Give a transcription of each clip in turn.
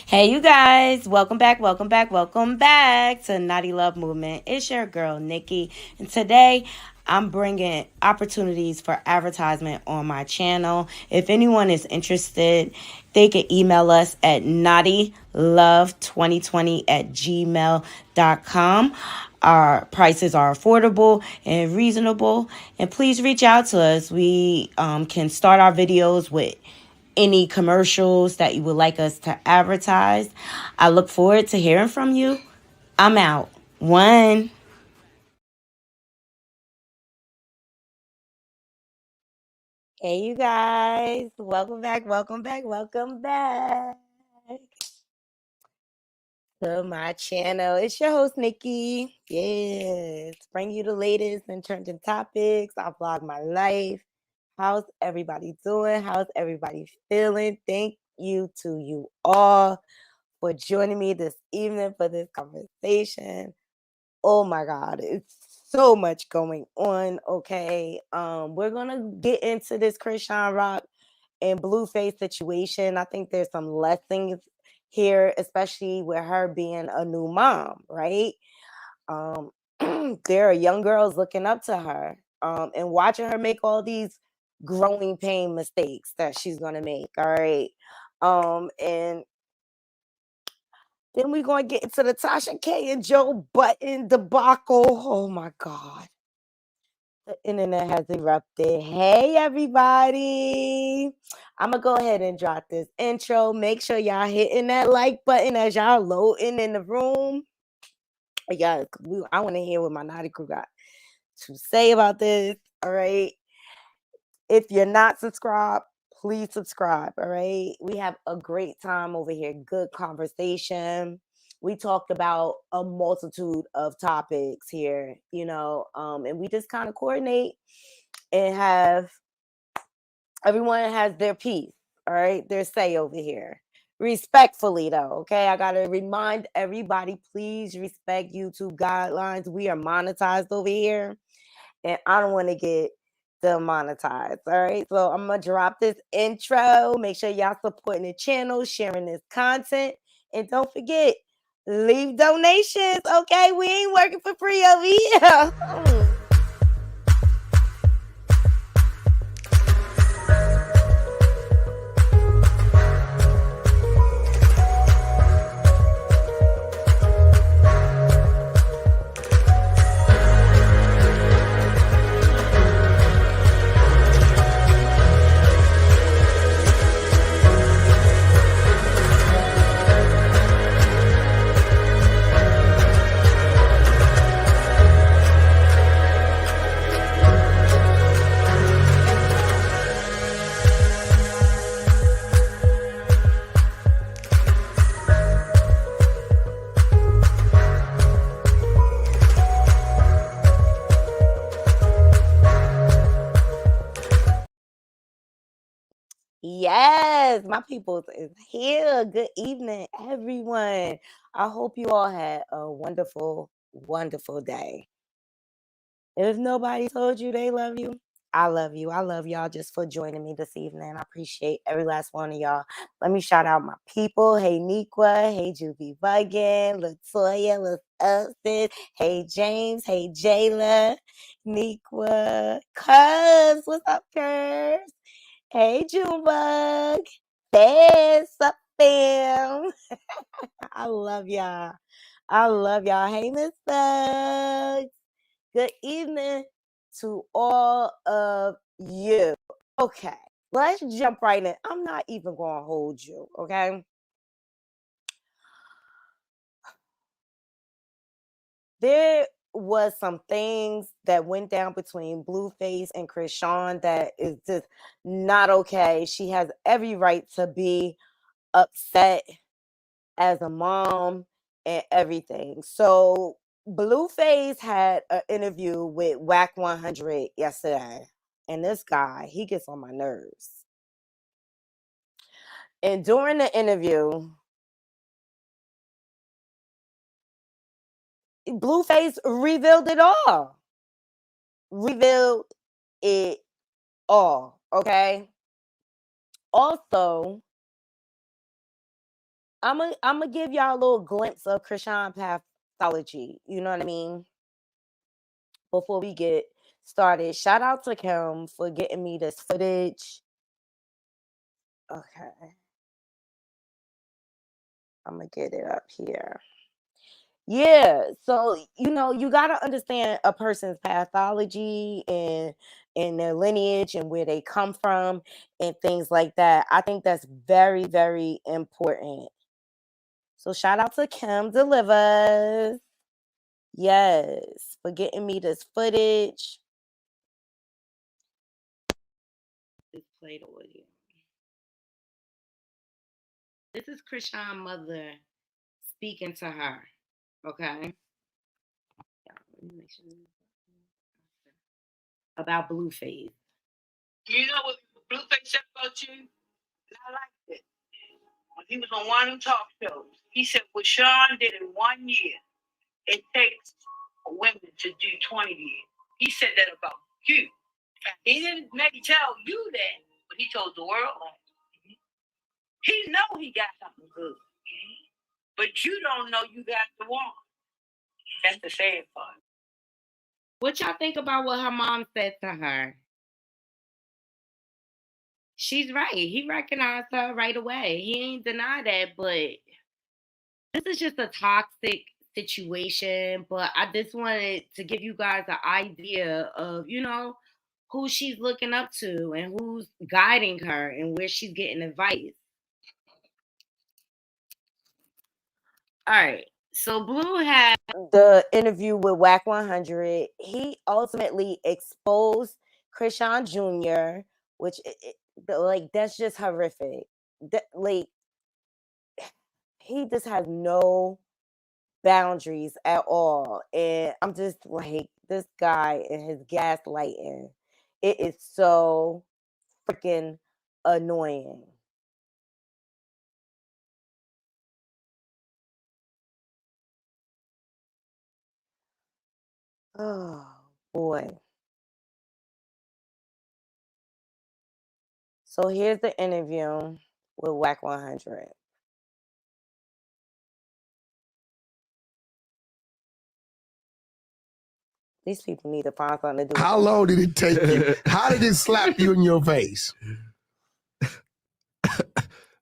Hey, you guys, welcome back to Naughty Love Movement. It's your girl, Nikki, and today I'm bringing opportunities for advertisement on my channel. If anyone is interested, they can email us at naughtylove2020 at gmail.com. Our prices are affordable and reasonable, and please reach out to us. We can start our videos with any commercials that you would like us to advertise. I look forward to hearing from you. I'm out. One. Hey, you guys. Welcome back to my channel. It's your host, Nikki. Yes. Bring you the latest and trending topics. I vlog my life. How's everybody doing? How's everybody feeling? Thank you to you all for joining me this evening for this conversation. Oh my God, it's so much going on. Okay. We're gonna get into this Chrisean Rock and Blueface situation. I think there's some lessons here, especially with her being a new mom, right? Um, there are young girls looking up to her and watching her make all these growing pain mistakes that she's gonna make. All right. And then we're gonna get into the Tasha K and Joe Budden debacle. Oh my God. The internet has erupted. Hey everybody. I'm gonna go ahead and drop this intro. Make sure y'all hitting that like button as y'all loading in the room. Yeah, I want to hear what my naughty crew got to say about this. All right. If you're not subscribed, please subscribe. All right. We have a great time over here. Good conversation. We talked about a multitude of topics here, and we just kind of coordinate and have everyone has their piece, all right, their say over here. Respectfully, though, okay? I gotta remind everybody, please respect YouTube guidelines. We are monetized over here, and I don't want to get demonetized. All right. So I'm gonna drop this intro. Make sure y'all supporting the channel, sharing this content, and don't forget, leave donations. Okay, we ain't working for free over here. Yes, my people is here. Good evening, everyone. I hope you all had a wonderful, wonderful day. If nobody told you they love you, I love you. I love y'all just for joining me this evening. I appreciate every last one of y'all. Let me shout out my people. Hey, Niqua. Hey, Juvie Buggin. Latoya. Austin. Hey, James. Hey, Jayla. Niqua. Cuz. What's up, Cuz? Hey, Junebug. What's up, fam? I love y'all. I love y'all. Hey, Miss Bugs. Good evening to all of you. Okay, let's jump right in. I'm not even going to hold you, okay? There was some things that went down between Blueface and Chrisean that is just not okay. She has every right to be upset as a mom and everything. So Blueface had an interview with Whack 100 yesterday. And this guy, he gets on my nerves. And during the interview, Blueface revealed it all. Revealed it all. Okay. Also, I'm gonna give y'all a little glimpse of Chrisean pathology. You know what I mean? Before we get started, shout out to Kim for getting me this footage. Okay. I'm gonna get it up here. Yeah, so you know, you gotta understand a person's pathology and their lineage and where they come from and things like that. I think that's very, very important. So shout out to Kim Delivers. Yes, for getting me this footage. Let's play the audio. This is Chrisean's mother speaking to her. Okay. Let me make sure. About Blueface. You know what Blueface said about you? I liked it. When he was on one of them talk shows, he said what Sean did in 1 year, it takes women to do 20 years. He said that about you. He didn't maybe tell you that, but he told the world that. He know he got something good, but you don't know you got the one. That's the sad part. What y'all think about what her mom said to her? She's right. He recognized her right away. He ain't deny that, but this is just a toxic situation. But I just wanted to give you guys an idea of, you know, who she's looking up to and who's guiding her and where she's getting advice. All right. So Blue had the interview with Whack 100. He ultimately exposed Chrisean Jr., which like that's just horrific. Like he just has no boundaries at all, and I'm just like this guy and his gaslighting. It is so freaking annoying. Oh boy. So here's the interview with Whack 100. These people need to find something to do. How long did it take you? How did it slap you in your face?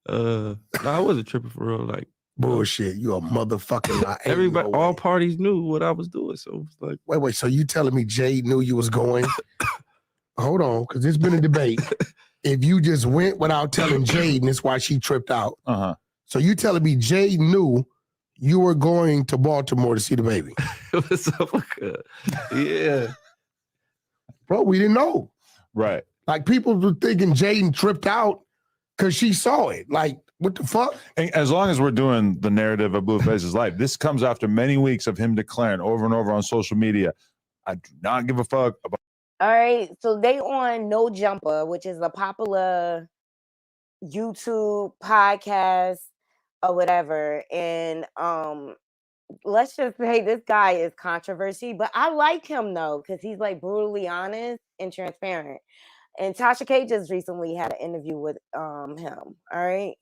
I wasn't tripping for real. Like bullshit, you a motherfucking lie. Everybody, all parties knew what I was doing. So it was like, wait. So you telling me Jay knew you was going? Hold on, because there's been a debate. If you just went without telling Jade, and that's why she tripped out. So you telling me Jade knew you were going to Baltimore to see the baby? It was so good. Yeah. Bro, we didn't know. Right. Like people were thinking Jaden tripped out because she saw it. Like, what the fuck? And as long as we're doing the narrative of Blueface's life, this comes after many weeks of him declaring over and over on social media, I do not give a fuck about. All right, so they on No Jumper, which is a popular YouTube podcast or whatever. And let's just say this guy is controversy, but I like him though, because he's like brutally honest and transparent. And Tasha K just recently had an interview with him. All right.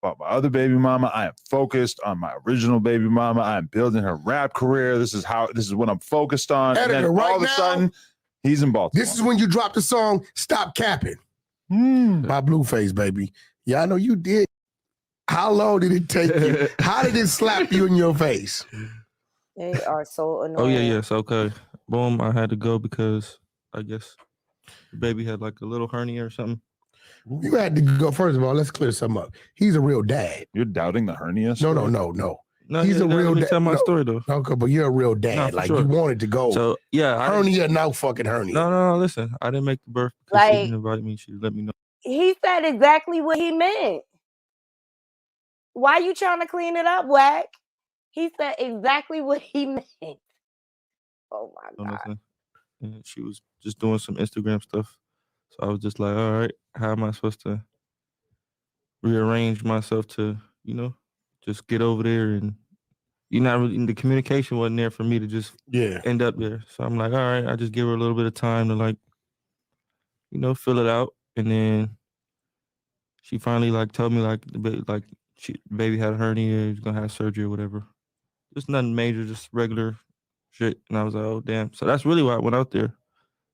About my other baby mama. I am focused on my original baby mama. I am building her rap career. This is what I'm focused on. Editor, and then right all of a sudden, he's in Baltimore. This is when you dropped the song Stop Capping by Blueface, baby. Yeah, I know you did. How long did it take you? How did it slap you in your face? They are so annoying. Oh, yeah, yes, okay. Boom, I had to go because I guess the baby had like a little hernia or something. You had to go. First of all, let's clear something up. He's a real dad. You're doubting the hernia story? No. He's a real dad. Let me tell my story, though. Okay, but you're a real dad. Like, you wanted to go. So, yeah. Hernia, no fucking hernia. No, listen. I didn't make the birth because she didn't invite me. She let me know. He said exactly what he meant. Why you trying to clean it up, Whack? He said exactly what he meant. Oh, my God. And she was just doing some Instagram stuff. So I was just like, all right, how am I supposed to rearrange myself to, just get over there? And the communication wasn't there for me to just end up there. So I'm like, all right, I just give her a little bit of time to fill it out. And then she finally told me baby had a hernia, he's gonna have surgery or whatever. Just nothing major, just regular shit. And I was like, oh damn. So that's really why I went out there.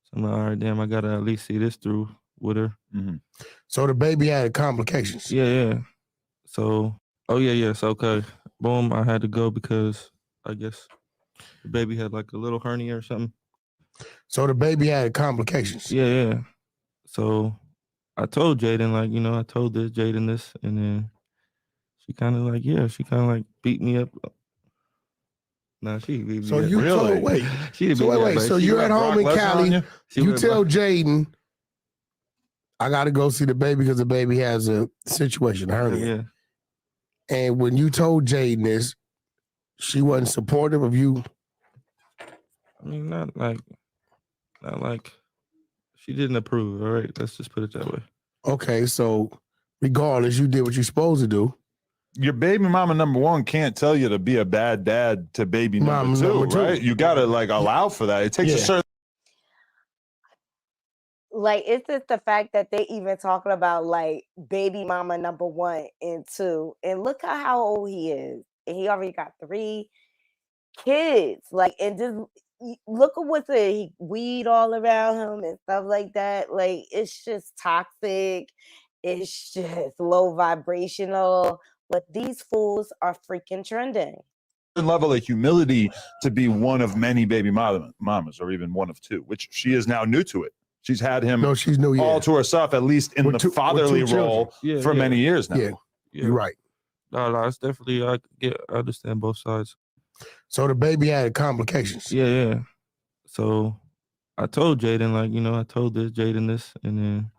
So I'm like, all right, damn, I gotta at least see this through with her. Mm-hmm. So the baby had complications. Yeah. So, yeah. So okay, boom, I had to go because I guess the baby had like a little hernia or something. So the baby had complications. Yeah. So I told Jaden, like, I told Jaden this, and then she kind of like beat me up. Nah, she beat me So up. you told She didn't so beat me up, wait. but So she you're at went home Brock in Lesnar on Cali. you? You tell Jaden, I got to go see the baby because the baby has a situation, hernia. Yeah. And when you told Jaden this, she wasn't supportive of you. I mean, not like she didn't approve. All right, let's just put it that way. Okay, so regardless, you did what you're supposed to do. Your baby mama number one can't tell you to be a bad dad to baby number two, right? You gotta like allow for that. It takes a certain. Like, it's just the fact that they even talking about like baby mama number 1 and 2, and look at how old he is, and he already got 3 kids. Like, and just look at what's weed all around him and stuff like that. Like, it's just toxic. It's just low vibrational. But these fools are freaking trending. Level of humility to be one of many baby mamas, or even one of 2, which she is now new to it. She's had him she's new, all to herself, at least in the fatherly role for many years now. Yeah, you're right. No, it's definitely I understand both sides. So the baby had complications. Yeah. So I told Jaden, like, I told Jaden this, and then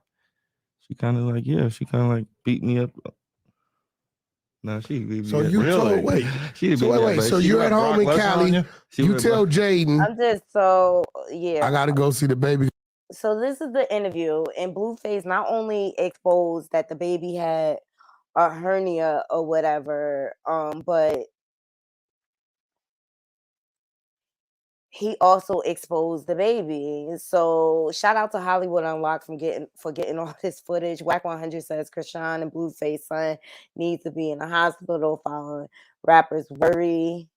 she kind of like beat me up. No, she beat me So up. you told She didn't beat me up, So you're at home in Cali. You tell Jaden, I'm just yeah. I gotta go see the baby. So this is the interview, and Blueface not only exposed that the baby had a hernia or whatever, but he also exposed the baby. So shout out to Hollywood Unlocked for getting all this footage. Whack 100 says Chrisean and Blueface son needs to be in the hospital following rappers worry.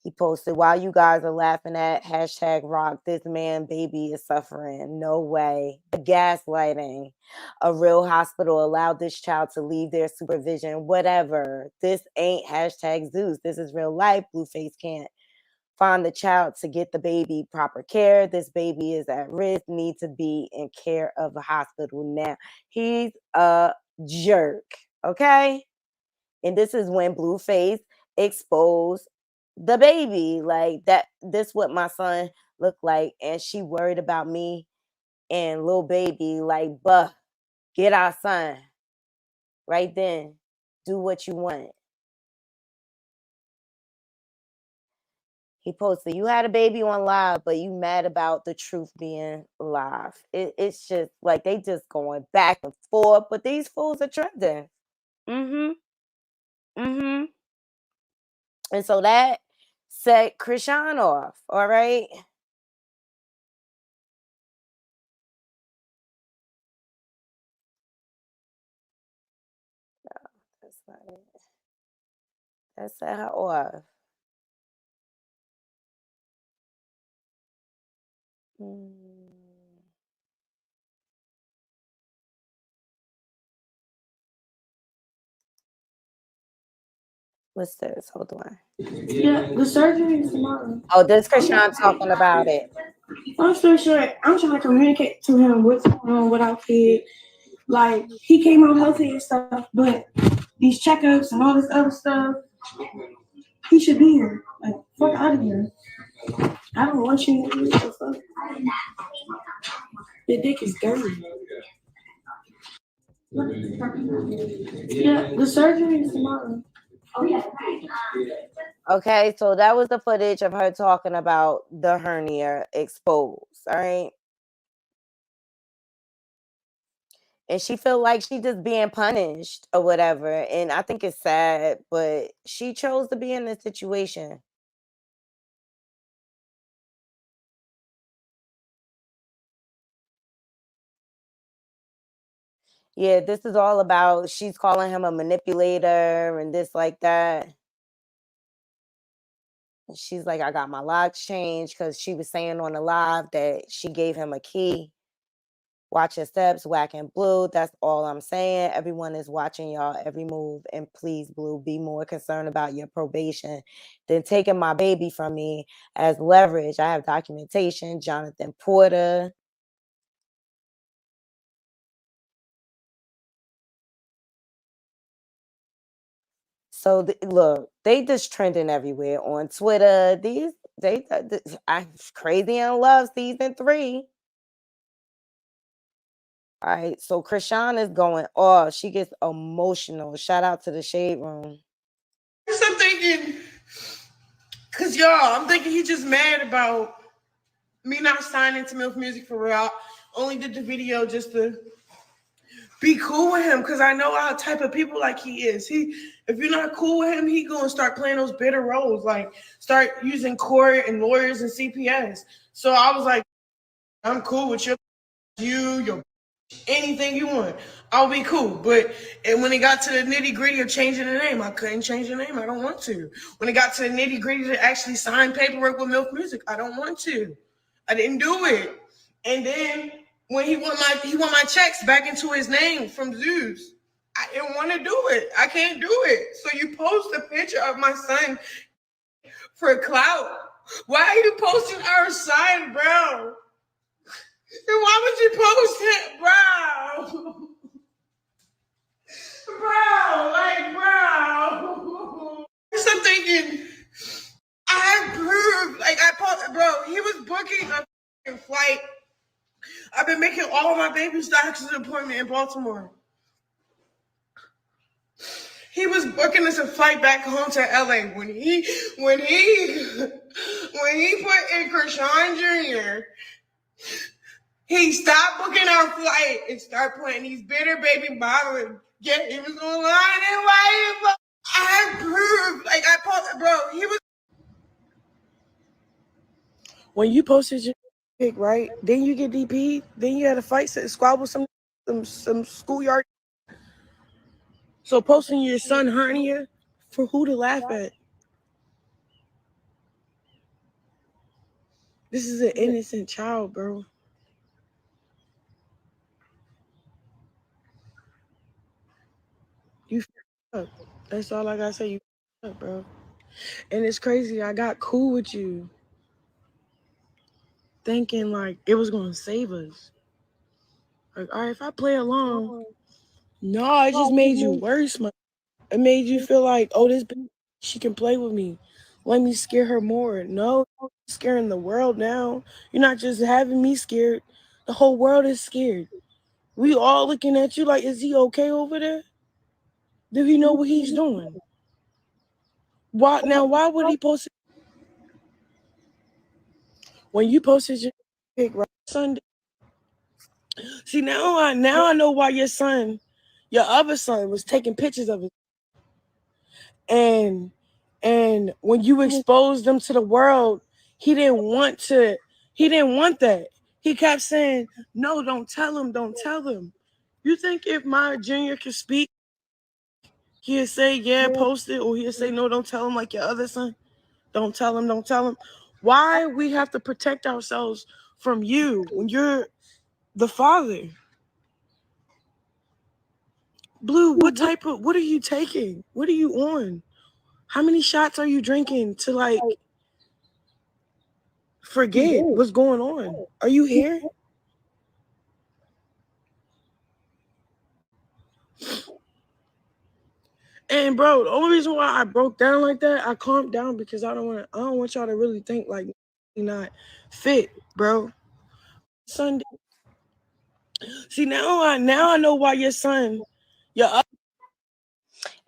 He posted, while you guys are laughing at #rock, this man baby is suffering. No way. The gaslighting. A real hospital allowed this child to leave their supervision. Whatever. This ain't #Zeus. This is real life. Blueface can't find the child to get the baby proper care. This baby is at risk, need to be in care of a hospital now. He's a jerk. Okay? And this is when Blueface exposed the baby, like that. This what my son looked like, and she worried about me and little baby. Like, buh, get our son right then. Do what you want. He posted, you had a baby on live, but you mad about the truth being live. It's just like they just going back and forth, but these fools are trending. And so that set Chrisean off. All right. No, that's not it. That set her off. What's this? Hold on. Yeah, the surgery is tomorrow. Oh, this Chrisean talking about it. Long story short, I'm trying to communicate to him what's going on with our kid. Like, he came out healthy and stuff, but these checkups and all this other stuff, he should be here. Like, fuck out of here. I don't want you to do this stuff. Your dick is dirty. Yeah, the surgery is tomorrow. Okay, so that was the footage of her talking about the hernia exposed. All right. And she feel like she just being punished or whatever. And I think it's sad, but she chose to be in this situation. Yeah, this is all about she's calling him a manipulator and this like that. And she's like, I got my locks changed because she was saying on the live that she gave him a key. Watch your steps, Whack and Blue. That's all I'm saying. Everyone is watching y'all every move. And please, Blue, be more concerned about your probation than taking my baby from me as leverage. I have documentation. Jonathan Porter. So look, they just trending everywhere on Twitter. Chrisean Love season 3. All right, so Chrisean is going off. She gets emotional. Shout out to the Shade Room. I'm thinking, cause y'all, I'm thinking he just mad about me not signing to MILF Music for real. I only did the video just to be cool with him, cause I know how type of people like he is. If you're not cool with him, he gonna start playing those bitter roles, like start using court and lawyers and CPS. So I was like, I'm cool with your anything you want. I'll be cool. But and when it got to the nitty gritty of changing the name, I couldn't change the name. I don't want to. When it got to the nitty gritty to actually sign paperwork with MILF Music, I don't want to. I didn't do it. And then when he want my checks back into his name from Zeus, I didn't want to do it. I can't do it. So you post a picture of my son for clout. Why are you posting our son, bro? And why would you post it, bro? Bro. So I'm thinking, I proved, bro, he was booking a flight. I've been making all my baby's doctor's appointment in Baltimore. He was booking us a flight back home to LA when he put in Chrisean Jr. He stopped booking our flight and started putting these bitter baby bottles. Yeah, he was online and why I proved, bro, he was. When you posted your pic, right? Then you get DP. Then you had a fight, squabble some schoolyard. So posting your son hernia for who to laugh at? This is an innocent child, bro. You up. That's all I gotta say. You up, bro. And it's crazy. I got cool with you, thinking like it was gonna save us. Like, all right, if I play along, no, it just made you worse, man. It made you feel like, oh, this bitch, she can play with me. Let me scare her more. No, you're scaring the world now. You're not just having me scared. The whole world is scared. We all looking at you like, is he okay over there? Do he know what he's doing? Why would he post it? When you posted your pic right Sunday? See, now I know why your other son was taking pictures of it. And when you exposed them to the world, he didn't want that. He kept saying, no, don't tell him. You think if my junior could speak, he'd say, yeah, post it, or he'd say, no, don't tell him like your other son? Don't tell him. Why we have to protect ourselves from you when you're the father? Blue, what are you taking? What are you on? How many shots are you drinking to like forget what's going on? Are you here? And bro, the only reason why I broke down like that, I calmed down because I don't want y'all to really think like you're not fit, bro. Sunday. See, now I know why your son,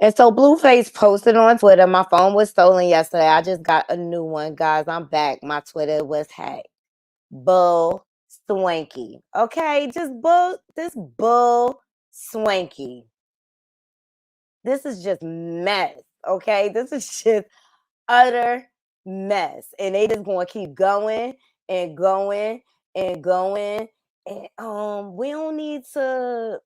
And so Blueface posted on Twitter, my phone was stolen yesterday. I just got a new one, guys. I'm back. My Twitter was hacked. Bull swanky. Okay, just bull swanky. This is just mess. Okay, this is just utter mess. And they just gonna keep going and going and going. And we don't need to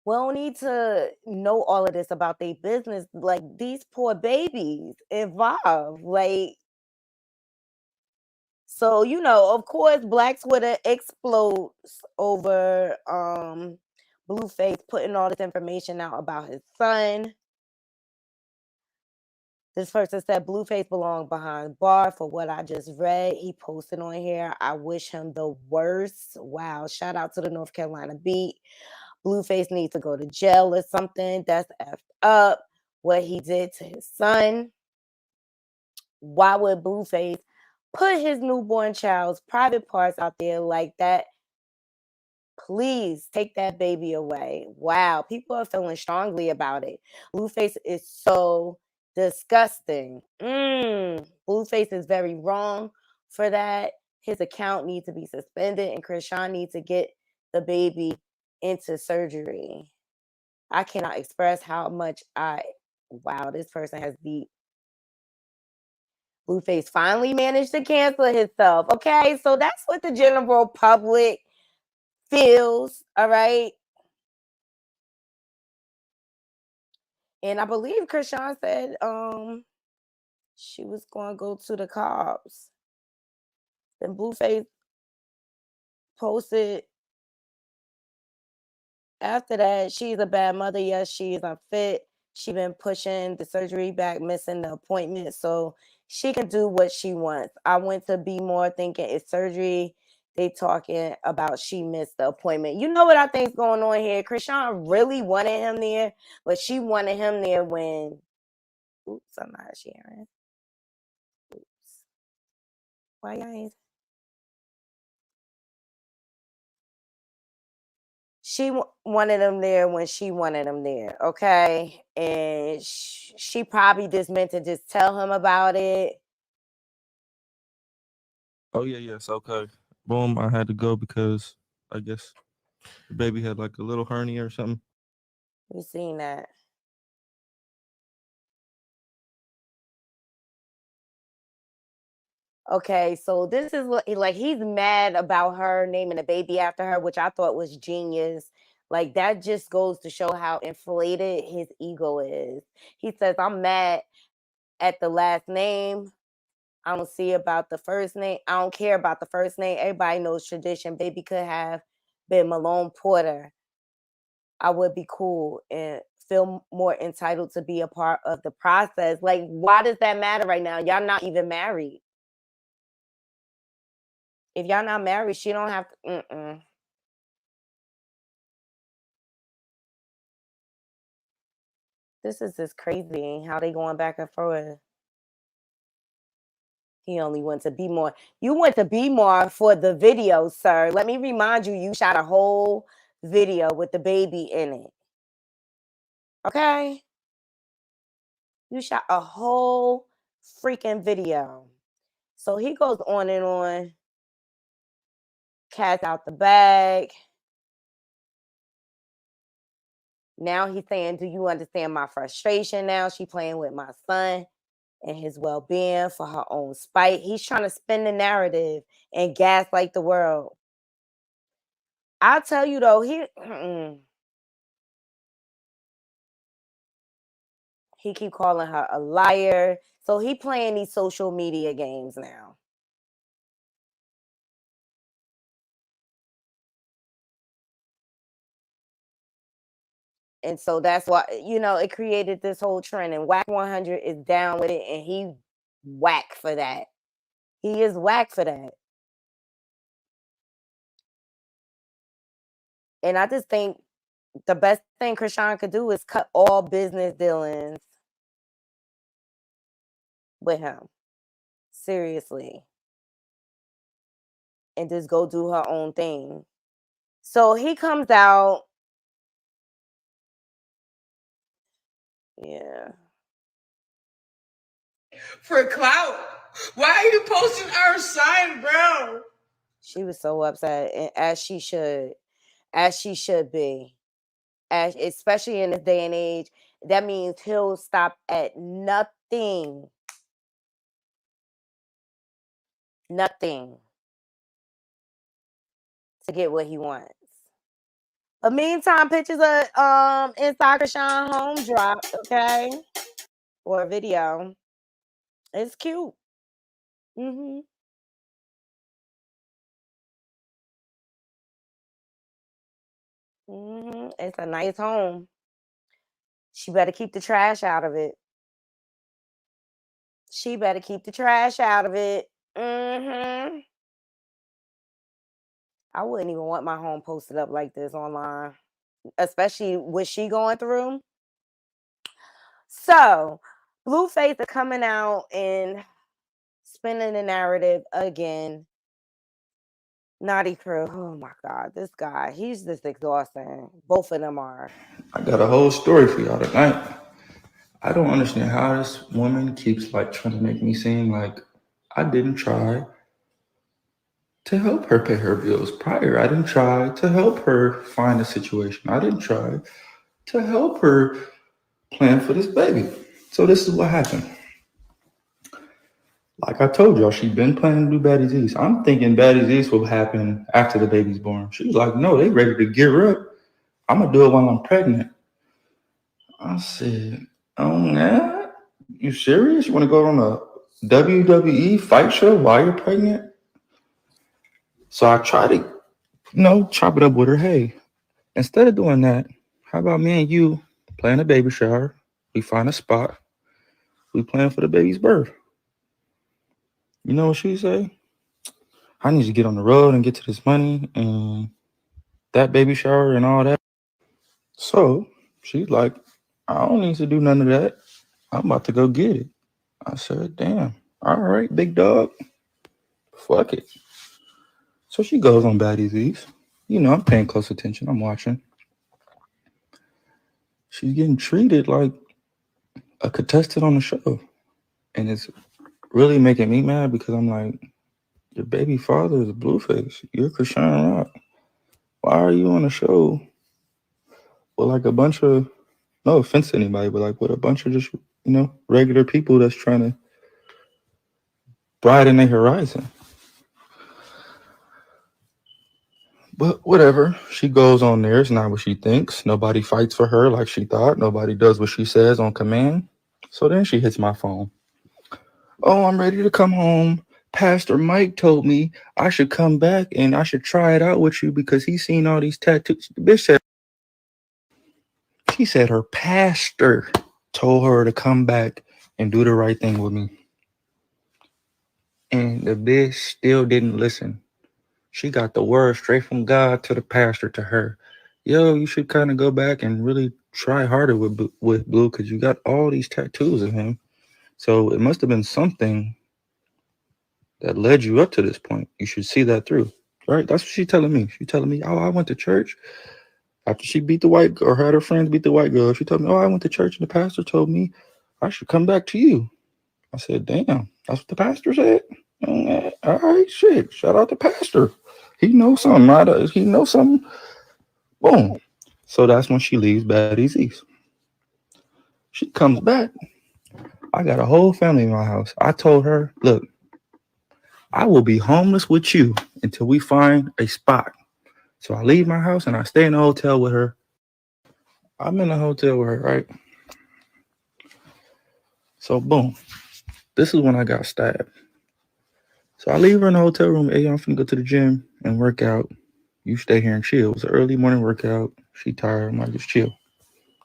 We don't need to know all of this about their business. Like, these poor babies involved. Like, so, you know, of course, Black Twitter explodes over Blueface putting all this information out about his son. This person said Blueface belonged behind bar for what I just read. He posted on here. I wish him the worst. Wow. Shout out to the North Carolina beat. Blueface needs to go to jail or something. That's effed up. What he did to his son. Why would Blueface put his newborn child's private parts out there like that? Please take that baby away. Wow. People are feeling strongly about it. Blueface is so disgusting. Blueface is very wrong for that. His account needs to be suspended, and Chrisean needs to get the baby into surgery. I cannot express how much wow, this person has deep. Blueface finally managed to cancel himself. Okay, so that's what the general public feels. All right. And I believe Chrisean said she was going to go to the cops. Then Blueface posted after that, she's a bad mother. Yes, she is unfit. She been pushing the surgery back, missing the appointment, so she can do what she wants. I went to be more thinking it's surgery. They talking about she missed the appointment. You know what I think's going on here? Chrisean really wanted him there, but she wanted him there when. Oops, I'm not sharing. Oops. Why y'all ain't? She wanted him there when she wanted him there, okay? And she probably just meant to just tell him about it. Oh yeah, yes, okay. Boom, I had to go because I guess the baby had like a little hernia or something. You seen that? Okay, so this is like he's mad about her naming the baby after her, which I thought was genius. Like, that just goes to show how inflated his ego is. He says, I'm mad at the last name. I don't see about the first name. I don't care about the first name. Everybody knows tradition. Baby could have been Malone Porter. I would be cool and feel more entitled to be a part of the process. Like, why does that matter right now? Y'all not even married. If y'all not married, she don't have to. This is just crazy how they going back and forth. He only went to be more. You went to be more for the video, sir. Let me remind you, you shot a whole video with the baby in it. Okay? You shot a whole freaking video. So he goes on and on. Cat's out the bag. Now he's saying, do you understand my frustration now? She playing with my son and his well-being for her own spite. He's trying to spin the narrative and gaslight the world. I'll tell you though, he keep calling her a liar. So he playing these social media games now. And so that's why, it created this whole trend. And Whack 100 is down with it. And he whack for that. He is whack for that. And I just think the best thing Chrisean could do is cut all business dealings with him. Seriously. And just go do her own thing. So he comes out. Yeah. For clout. Why are you posting our sign, bro? She was so upset, and as she should be. Especially in this day and age, that means he'll stop at nothing. Nothing to get what he wants. But meantime, pictures of inside Chrisean home dropped, okay? Or a video. It's cute. Mm-hmm. Mm-hmm. It's a nice home. She better keep the trash out of it. She better keep the trash out of it. Mm-hmm. I wouldn't even want my home posted up like this online, especially with she going through. So, Blueface is coming out and spinning the narrative again. Naughty Crew. Oh my God, this guy, he's just exhausting. Both of them are. I got a whole story for y'all tonight. I don't understand how this woman keeps like trying to make me seem like I didn't try to help her pay her bills prior. I didn't try to help her find a situation. I didn't try to help her plan for this baby. So this is what happened. Like I told y'all, she'd been planning to do Baddies East. I'm thinking Baddies East will happen after the baby's born. She was like, no, they ready to gear up. I'm going to do it while I'm pregnant. I said, oh, yeah? You serious? You want to go on a WWE fight show while you're pregnant? So I tried to, chop it up with her. Hey, instead of doing that, how about me and you plan a baby shower? We find a spot. We plan for the baby's birth. You know what she say? I need to get on the road and get to this money and that baby shower and all that. So she's like, I don't need to do none of that. I'm about to go get it. I said, damn. All right, big dog. Fuck it. So she goes on Baddies East. I'm paying close attention. I'm watching. She's getting treated like a contestant on the show. And it's really making me mad because I'm like, your baby father is a Blueface. You're Chrisean Rock. Why are you on a show with like a bunch of, no offense to anybody, but like with a bunch of just, regular people that's trying to broaden their horizon? But whatever, she goes on there. It's not what she thinks. Nobody fights for her like she thought. Nobody does what she says on command. So then she hits my phone. Oh, I'm ready to come home. Pastor Mike told me I should come back and I should try it out with you because he's seen all these tattoos. The bitch said, she said her pastor told her to come back and do the right thing with me. And the bitch still didn't listen. She got the word straight from God to the pastor to her. Yo, you should kind of go back and really try harder with Blue because you got all these tattoos of him. So it must have been something that led you up to this point. You should see that through, right? That's what she's telling me. She's telling me, oh, I went to church. After she beat the white girl, or had her friends beat the white girl, she told me, oh, I went to church and the pastor told me I should come back to you. I said, damn, that's what the pastor said? All right, shit. Shout out to pastor. He knows something, right? He knows something. Boom. So that's when she leaves Baddies East. She comes back. I got a whole family in my house. I told her, look, I will be homeless with you until we find a spot. So I leave my house and I stay in a hotel with her. I'm in a hotel with her, right? So boom. This is when I got stabbed. So I leave her in the hotel room. Hey, I'm finna go to the gym and work out. You stay here and chill. It was an early morning workout. She tired. I'm like, just chill.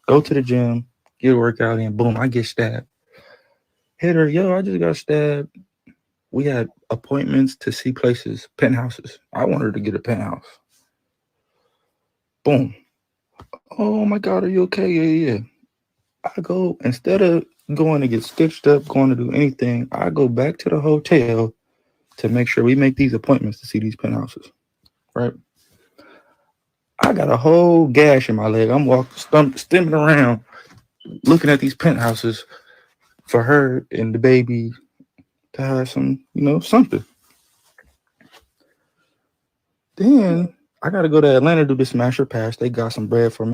Go to the gym, get a workout in. Boom, I get stabbed. Hit her. Yo, I just got stabbed. We had appointments to see places, penthouses. I wanted her to get a penthouse. Boom. Oh my God, are you okay? Yeah. I go, instead of going to get stitched up, going to do anything, I go back to the hotel to make sure we make these appointments to see these penthouses, right? I got a whole gash in my leg. I'm walking, stimming around, looking at these penthouses for her and the baby to have some, something. Then I got to go to Atlanta to do this Smasher Pass. They got some bread for me.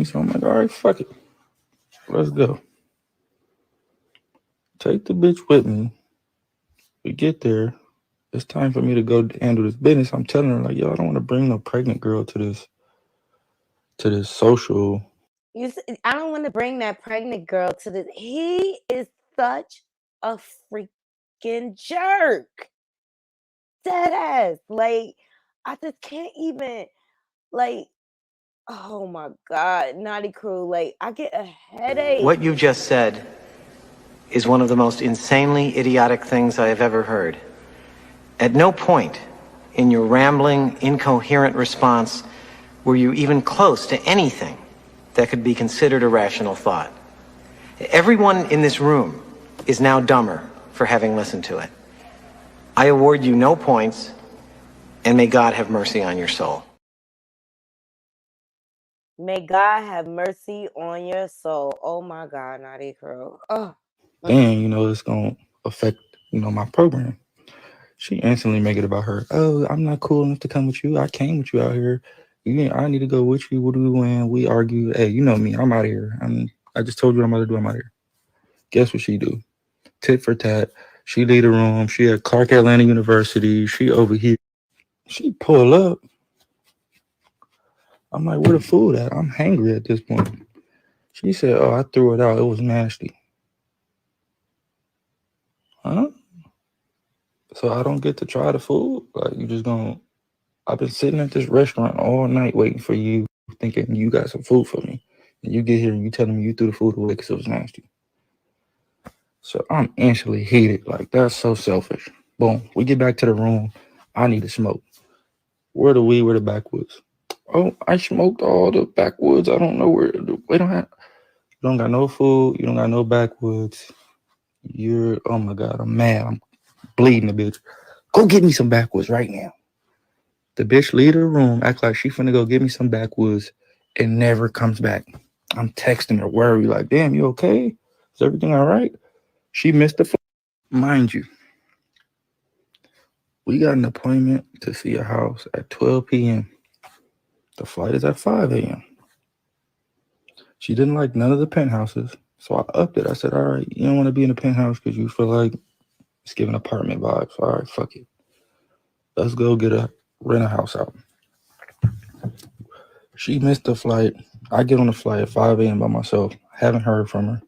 So I'm like, all right, fuck it. Let's go. Take the bitch with me. We get there. It's time for me to go handle this business. I'm telling her, like, yo, I don't want to bring no pregnant girl to this. to this social. I don't want to bring that pregnant girl to this. He is such a freaking jerk. Dead ass. Like, I just can't even, like, oh my God, Naughty Crew. Like, I get a headache. What you just said is one of the most insanely idiotic things I have ever heard. At no point in your rambling, incoherent response were you even close to anything that could be considered a rational thought. Everyone in this room is now dumber for having listened to it. I award you no points, and may God have mercy on your soul. May God have mercy on your soul. Oh my God, Naughty Crew. Oh. Then, you know, it's going to affect, you know, my program. She instantly make it about her. Oh, I'm not cool enough to come with you. I came with you out here. I need to go with you. What do we win? We argue. Hey, you know me. I'm out of here. I just told you what I'm about to do. I'm out of here. Guess what she do? Tit for tat. She leave the room. She at Clark Atlanta University. She over here. She pull up. I'm like, where the food at? I'm hangry at this point. She said, oh, I threw it out. It was nasty. Huh? So I don't get to try the food? Like, you just gonna... I've been sitting at this restaurant all night waiting for you, thinking you got some food for me. And you get here and you telling me you threw the food away because it was nasty. So I'm instantly heated. Like, that's so selfish. Boom. We get back to the room. I need to smoke. Where the weed? Where the backwoods? Oh, I smoked all the backwoods. I don't know where. We don't have... You don't got no food. You don't got no backwoods. Oh my God, I'm mad. I'm bleeding a bitch. Go get me some backwoods right now. The bitch leave the room, act like she finna go get me some backwoods, and never comes back. I'm texting her, worried, like, damn, you okay? Is everything all right? She missed the flight. Mind you, we got an appointment to see a house at 12 p.m. The flight is at 5 a.m. She didn't like none of the penthouses, so I upped it. I said, all right, you don't want to be in a penthouse because you feel like it's giving apartment vibes. All right, fuck it. Let's go rent a house out. She missed the flight. I get on the flight at 5 a.m. by myself. Haven't heard from her.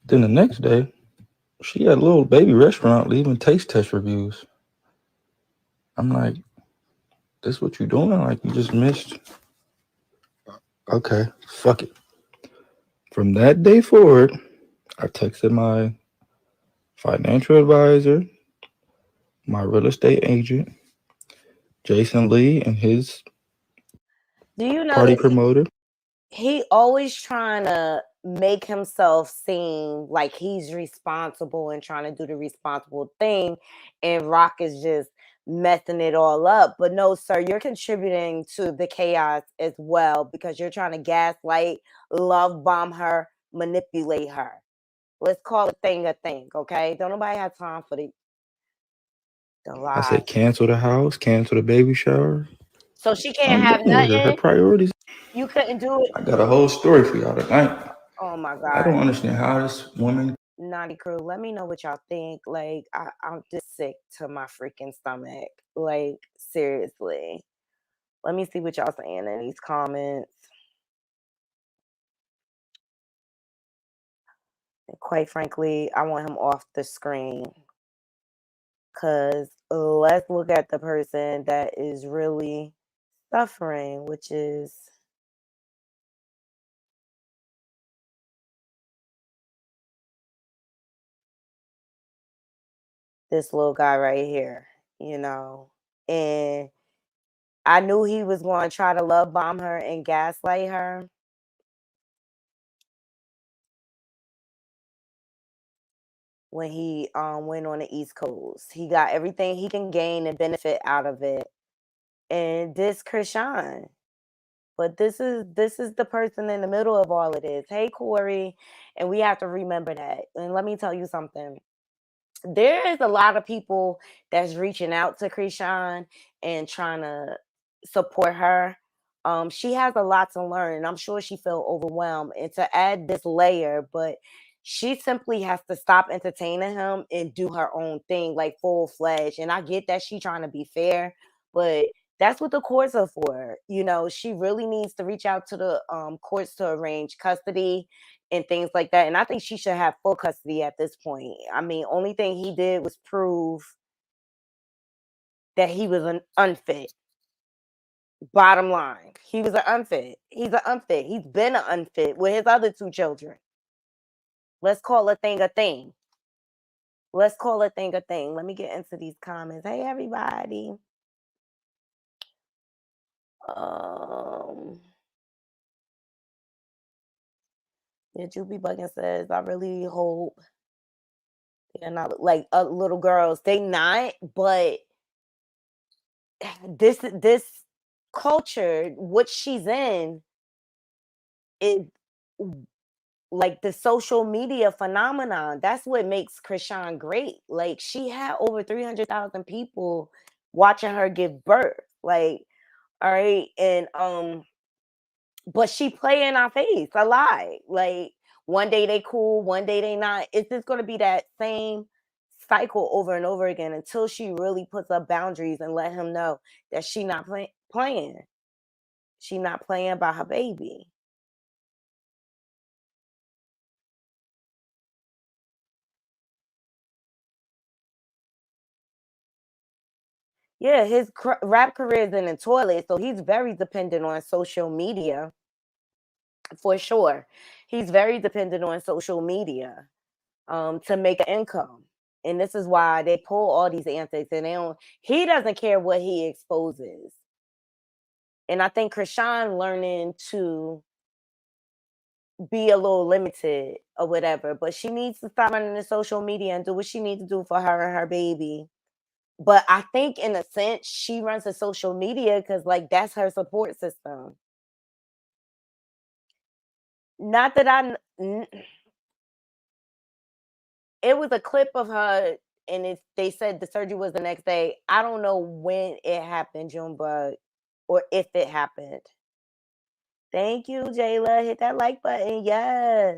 Then the next day, she had a little baby restaurant leaving taste test reviews. I'm like, this what you doing? Like, you just missed. Okay, fuck it. From that day forward, I texted my financial advisor, my real estate agent, Jason Lee, and his party promoter. He always trying to make himself seem like he's responsible and trying to do the responsible thing, and Rock is just messing it all up. But no, sir, you're contributing to the chaos as well because you're trying to gaslight, love bomb her, manipulate her. Let's call a thing, okay? Don't nobody have time for the lie. I said, cancel the house, cancel the baby shower. So she can't have nothing. Her priorities. You couldn't do it. I got a whole story for y'all tonight. Oh my God. I don't understand how this woman. Naughty Crew, let me know what y'all think. Like, I'm just sick to my freaking stomach. Like, seriously. Let me see what y'all saying in these comments. And quite frankly, I want him off the screen. Because let's look at the person that is really suffering, which is this little guy right here, you know. And I knew he was going to try to love bomb her and gaslight her. When he went on the East Coast, he got everything he can gain and benefit out of it. And this Chrisean, but this is the person in the middle of all of this. Hey, Corey, and we have to remember that. And let me tell you something. There is a lot of people that's reaching out to Chrisean and trying to support her. She has a lot to learn, and I'm sure she felt overwhelmed. And to add this layer, but she simply has to stop entertaining him and do her own thing, like full-fledged. And I get that she's trying to be fair, but That's what the courts are for. You know, she really needs to reach out to the courts to arrange custody and things like that. And I think she should have full custody at this point. I mean, only thing he did was prove that he was an unfit. Bottom line, he was an unfit. He's an unfit. He's been an unfit with his other 2 children. Let's call a thing a thing. Let's call a thing a thing. Let me get into these comments. Hey, everybody. Yeah, Juby Buggin says, I really hope they're not like little girls. They not, but this culture, what she's in, is like the social media phenomenon. That's what makes Chrisean great. Like she had over 300,000 people watching her give birth. Like, all right, and but she play in our face a lot. Like one day they cool, one day they not. It's just gonna be that same cycle over and over again until she really puts up boundaries and let him know that she not playing. She not playing about her baby. Yeah, his rap career is in the toilet, so he's very dependent on social media. For sure. He's very dependent on social media to make an income. And this is why they pull all these antics and he doesn't care what he exposes. And I think Chrisean learning to be a little limited or whatever, but she needs to stop running the social media and do what she needs to do for her and her baby. But I think in a sense, she runs the social media because like that's her support system. Not that it was a clip of her, and they said the surgery was the next day. I don't know when it happened, Junebug, or if it happened. Thank you, Jayla. Hit that like button. Yes.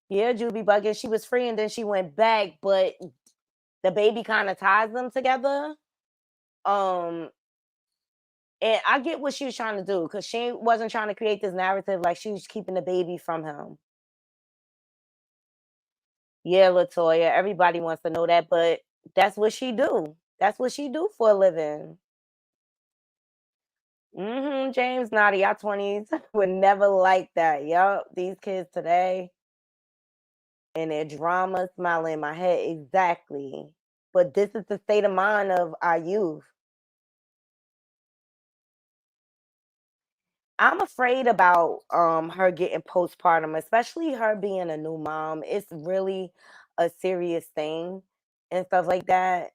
Yeah, Juby Buggin. She was free and then she went back, but the baby kind of ties them together. And I get what she was trying to do because she wasn't trying to create this narrative like she was keeping the baby from him. Yeah, Latoya, everybody wants to know that, but that's what she do. That's what she do for a living. James Naughty, our 20s would never like that. Yup, these kids today and their drama smiling in my head. Exactly. But this is the state of mind of our youth. I'm afraid about her getting postpartum, especially her being a new mom. It's really a serious thing and stuff like that.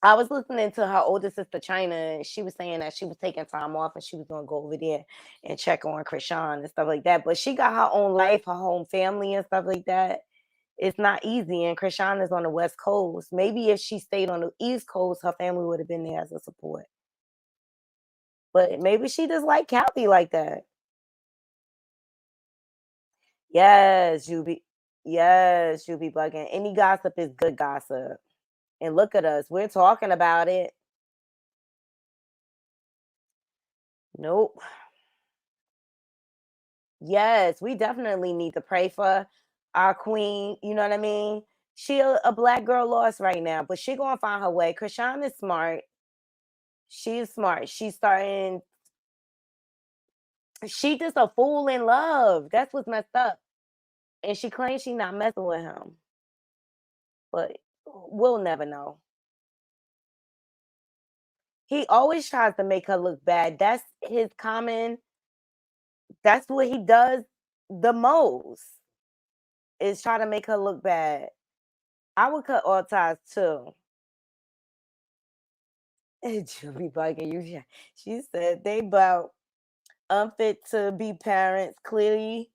I was listening to her older sister China, and she was saying that she was taking time off and she was gonna go over there and check on Chrisean and stuff like that. But she got her own life, her home family and stuff like that. It's not easy, and Chrisean is on the West Coast. Maybe if she stayed on the East Coast, her family would have been there as a support. But maybe she just like Kathy like that. Yes, you be bugging. Any gossip is good gossip. And look at us, we're talking about it. Nope. Yes, we definitely need to pray for our queen. You know what I mean? She a black girl lost right now, but she gonna find her way. Chrisean is smart. She's smart. She's starting. She just a fool in love. That's what's messed up. And she claims she not messing with him, but we'll never know. He always tries to make her look bad. That's his common. That's what he does the most. Is try to make her look bad. I would cut all ties too. Julie bugging you. She said they about unfit to be parents. Clearly,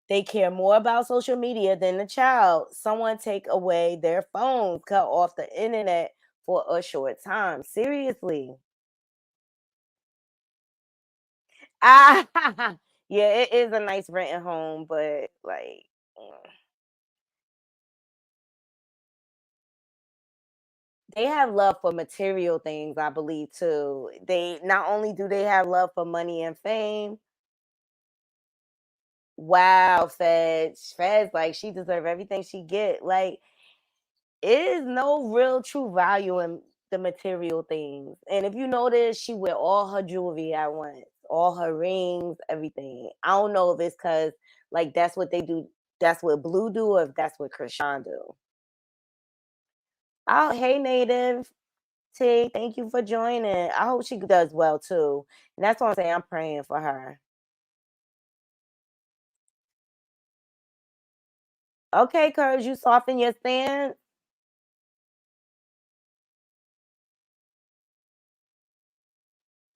they care more about social media than the child. Someone take away their phones, cut off the internet for a short time. Seriously. Ah, yeah, it is a nice renting home, but like, They have love for material things, I believe, too. They not only do they have love for money and fame. Wow, Feds like she deserve everything she get. Like it is no real true value in the material things. And if you notice, she wear all her jewelry at once, all her rings, everything. I don't know if it's because like that's what they do. That's what Blue do, or if that's what Chrisean do. Oh, hey, Native T, thank you for joining. I hope she does well too. And that's what I'm saying. I'm praying for her. Okay, Curves, you soften your stance.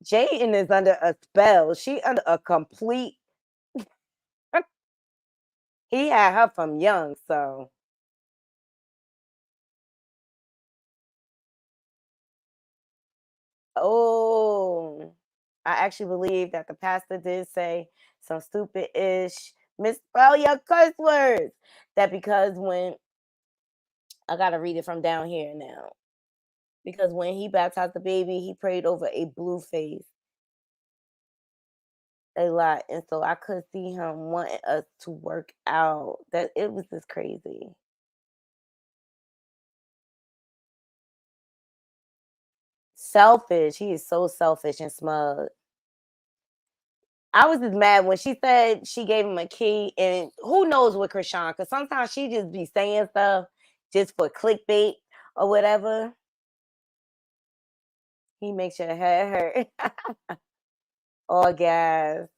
Jaden is under a spell. She under a complete. He had her from young, so. Oh, I actually believe that the pastor did say some stupid ish, misspell your curse words. That because when I gotta read it from down here now. Because when he baptized the baby, he prayed over a Blueface a lot. And so I could see him wanting us to work out. That it was just crazy. Selfish. He is so selfish and smug. I was just mad when she said she gave him a key, and who knows what Chrisean, because sometimes she just be saying stuff just for clickbait or whatever. He makes your head hurt. All gas.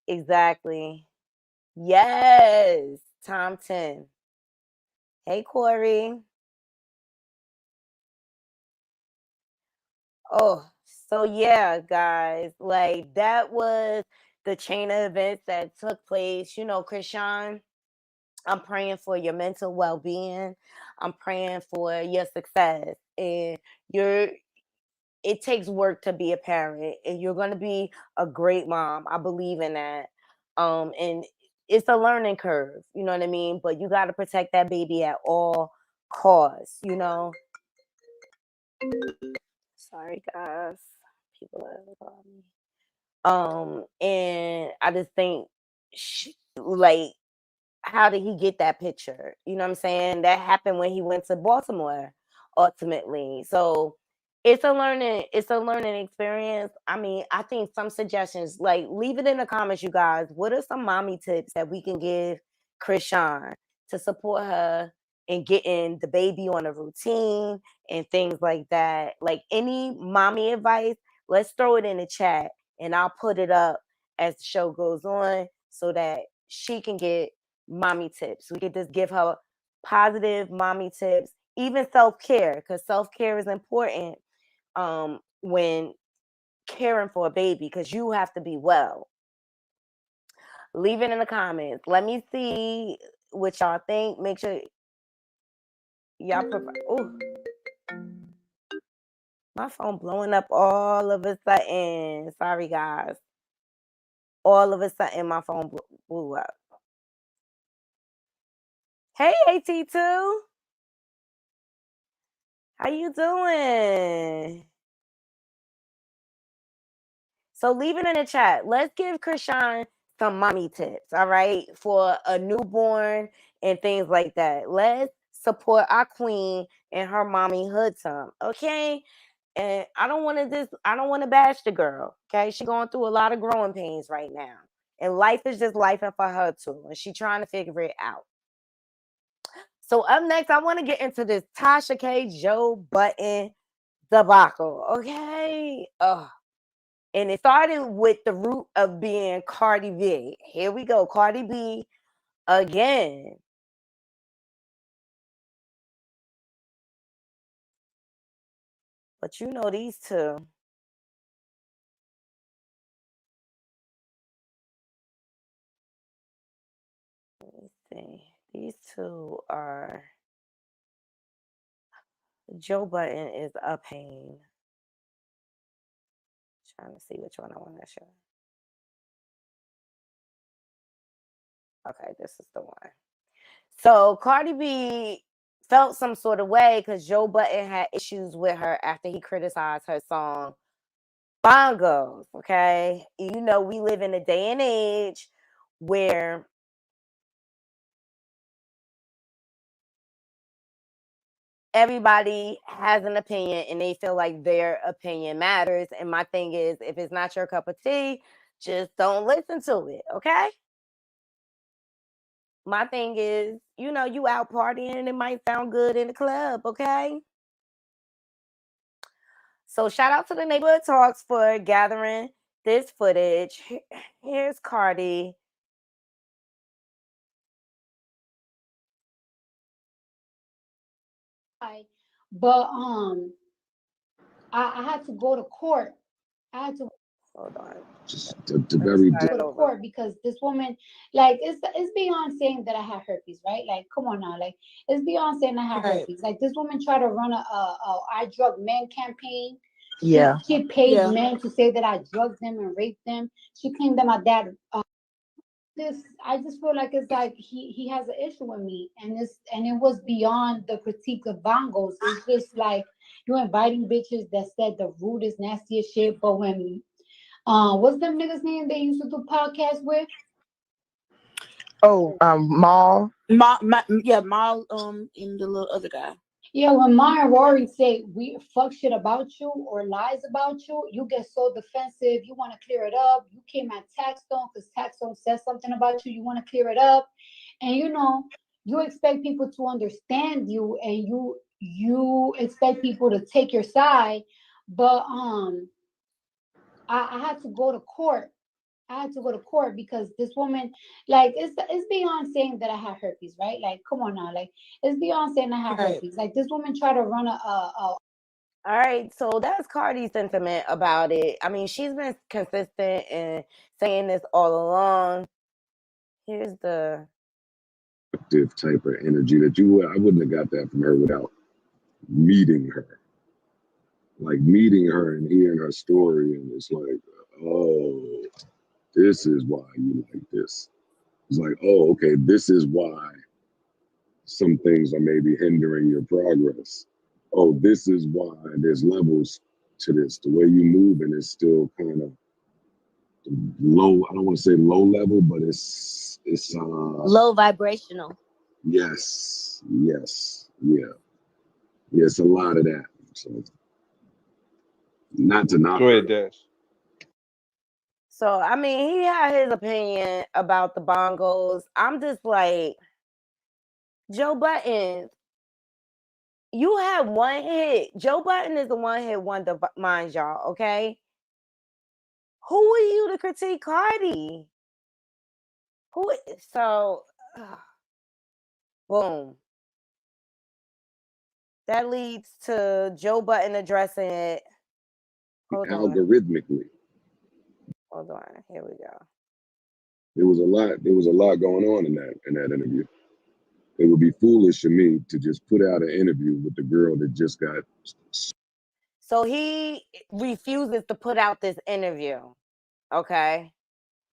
Exactly. Yes. Time 10. Hey, Corey. Oh, so yeah, guys, like that was the chain of events that took place. You know, Chrisean, I'm praying for your mental well-being. I'm praying for your success. And you're it takes work to be a parent, and you're going to be a great mom. I believe in that. And it's a learning curve, you know what I mean? But you got to protect that baby at all costs, you know. Sorry, guys. People are calling me. And I just think, like, how did he get that picture? You know what I'm saying? That happened when he went to Baltimore ultimately. So it's a learning experience. I mean, I think some suggestions, like leave it in the comments, you guys. What are some mommy tips that we can give Chrisean to support her in getting the baby on a routine and things like that? Like any mommy advice, let's throw it in the chat and I'll put it up as the show goes on so that she can get mommy tips. We could just give her positive mommy tips, even self-care, because self-care is important when caring for a baby, because you have to be well. Leave it in the comments. Let me see what y'all think. Make sure y'all provide. Oh, my phone blowing up all of a sudden. Sorry, guys. All of a sudden, my phone blew up. Hey, AT2. How you doing? So leave it in the chat. Let's give Chrisean some mommy tips, all right, for a newborn and things like that. Let's support our queen and her mommyhood some, okay? And I don't want to bash the girl, okay? She's going through a lot of growing pains right now. And life is just life for her too. And she's trying to figure it out. So up next, I want to get into this Tasha K. Joe Budden debacle, okay? Oh. And it started with the root of being Cardi B. Here we go, Cardi B again. But you know these two. Let me see. These two are. Joe Budden is a pain. Trying to see which one I want to show. Okay, this is the one. So Cardi B felt some sort of way because Joe Budden had issues with her after he criticized her song Bongos. Okay, you know, we live in a day and age where everybody has an opinion and they feel like their opinion matters. And my thing is, if it's not your cup of tea, just don't listen to it. Okay. My thing is, you know, you out partying and it might sound good in the club. Okay. So shout out to the Neighborhood Talks for gathering this footage. Here's Cardi. But I had to go to court. I had to Hold on. Just to very go to court because this woman, like, it's beyond saying that I had herpes, right? Like, come on now, like, it's beyond saying I had herpes. Like, this woman tried to run a I drug men campaign. Yeah. She paid men to say that I drugged them and raped them. She claimed that my dad. I just feel like it's like he has an issue with me, and it was beyond the critique of bongos. It's just like you inviting bitches that said the rudest, nastiest shit, but when what's them niggas name they used to do podcasts with? Oh, Maul. Maul, and the little other guy. Yeah, when Maya and Rory say we fuck shit about you or lies about you, you get so defensive. You want to clear it up. You came at Taxstone because Taxstone says something about you. You want to clear it up, and you know you expect people to understand you, and you expect people to take your side. But I had to go to court. I had to go to court because this woman, like, it's beyond saying that I had herpes, right? Like, come on now, like, it's beyond saying I had herpes. Like, this woman tried to run a. All right, so that's Cardi's sentiment about it. I mean, she's been consistent in saying this all along. Here's the type of energy that I wouldn't have got that from her without meeting her. Like meeting her and hearing her story, and it's like, oh, this is why you like this. It's like, oh, okay, this is why some things are maybe hindering your progress. Oh, this is why there's levels to this. The way you move and it's still kind of low. I don't want to say low level, but it's low vibrational. Yes, yeah. It's a lot of that. So not to knock. Go ahead, Dash. So, I mean, he had his opinion about the bongos. I'm just like, Joe Budden, you had one hit. Joe Budden is the one-hit wonder, mind y'all, okay? Who are you to critique Cardi? Boom. That leads to Joe Budden addressing it. Algorithmically. Hold on. Here we go. There was a lot going on in that interview. It would be foolish of me to just put out an interview with the girl that just got. So he refuses to put out this interview. Okay.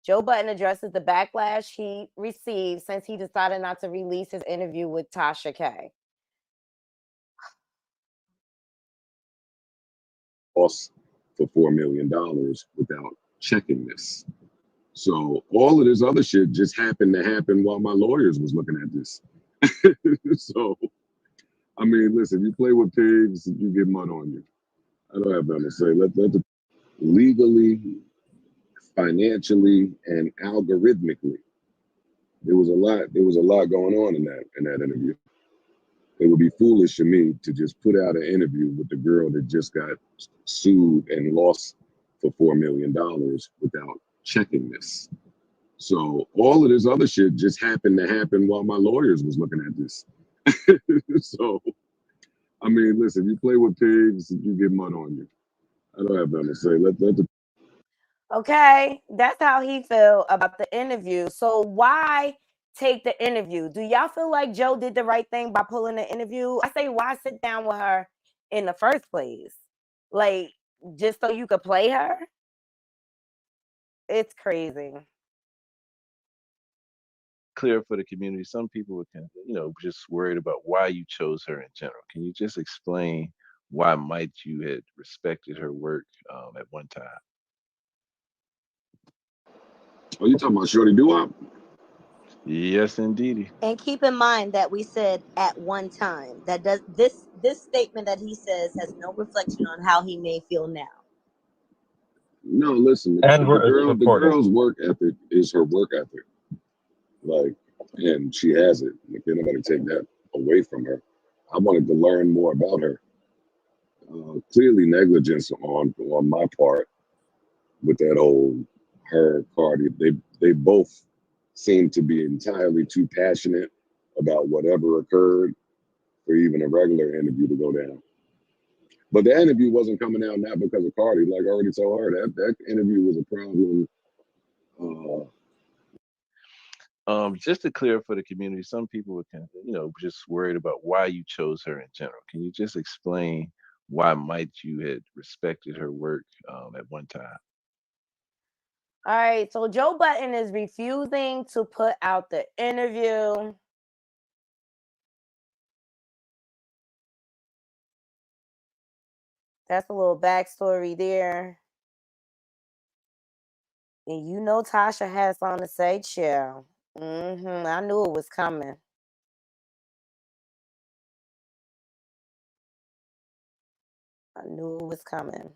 Joe Budden addresses the backlash he received since he decided not to release his interview with Tasha K. Lost for $4 million without checking this. So all of this other shit just happened to happen while my lawyers was looking at this. So, I mean, listen, you play with pigs, you get mud on you. I don't have nothing to say. Let the legally, financially, and algorithmically. There was a lot going on in that interview. It would be foolish of me to just put out an interview with the girl that just got sued and lost for $4 million without checking this. So all of this other shit just happened to happen while my lawyers was looking at this. So, I mean, listen, you play with pigs, you get mud on you. I don't have nothing to say. Okay, that's how he felt about the interview. So why take the interview? Do y'all feel like Joe did the right thing by pulling the interview? I say, why sit down with her in the first place? Like, just so you could play her? It's crazy. clear for the community. Some people were, just worried about why you chose her in general. Can you just explain why might you had respected her work at one time? Oh, you talking about Shorty Doo-Wop? Yes, indeedy. And keep in mind that we said at one time. That does this statement that he says has no reflection on how he may feel now. No, listen, And the girl's work ethic is her work ethic. Like, and she has it. Like, can't nobody take that away from her. I wanted to learn more about her. Clearly negligence on my part with that old her Cardi. They both seem to be entirely too passionate about whatever occurred for even a regular interview to go down. But the interview wasn't coming out not because of Cardi. Like I already told her, that interview was a problem. Just to clear for the community, some people were just worried about why you chose her in general. Can you just explain why might you had respected her work at one time? All right, so Joe Budden is refusing to put out the interview. That's a little backstory there. And you know Tasha has something to say, chill. I knew it was coming. I knew it was coming.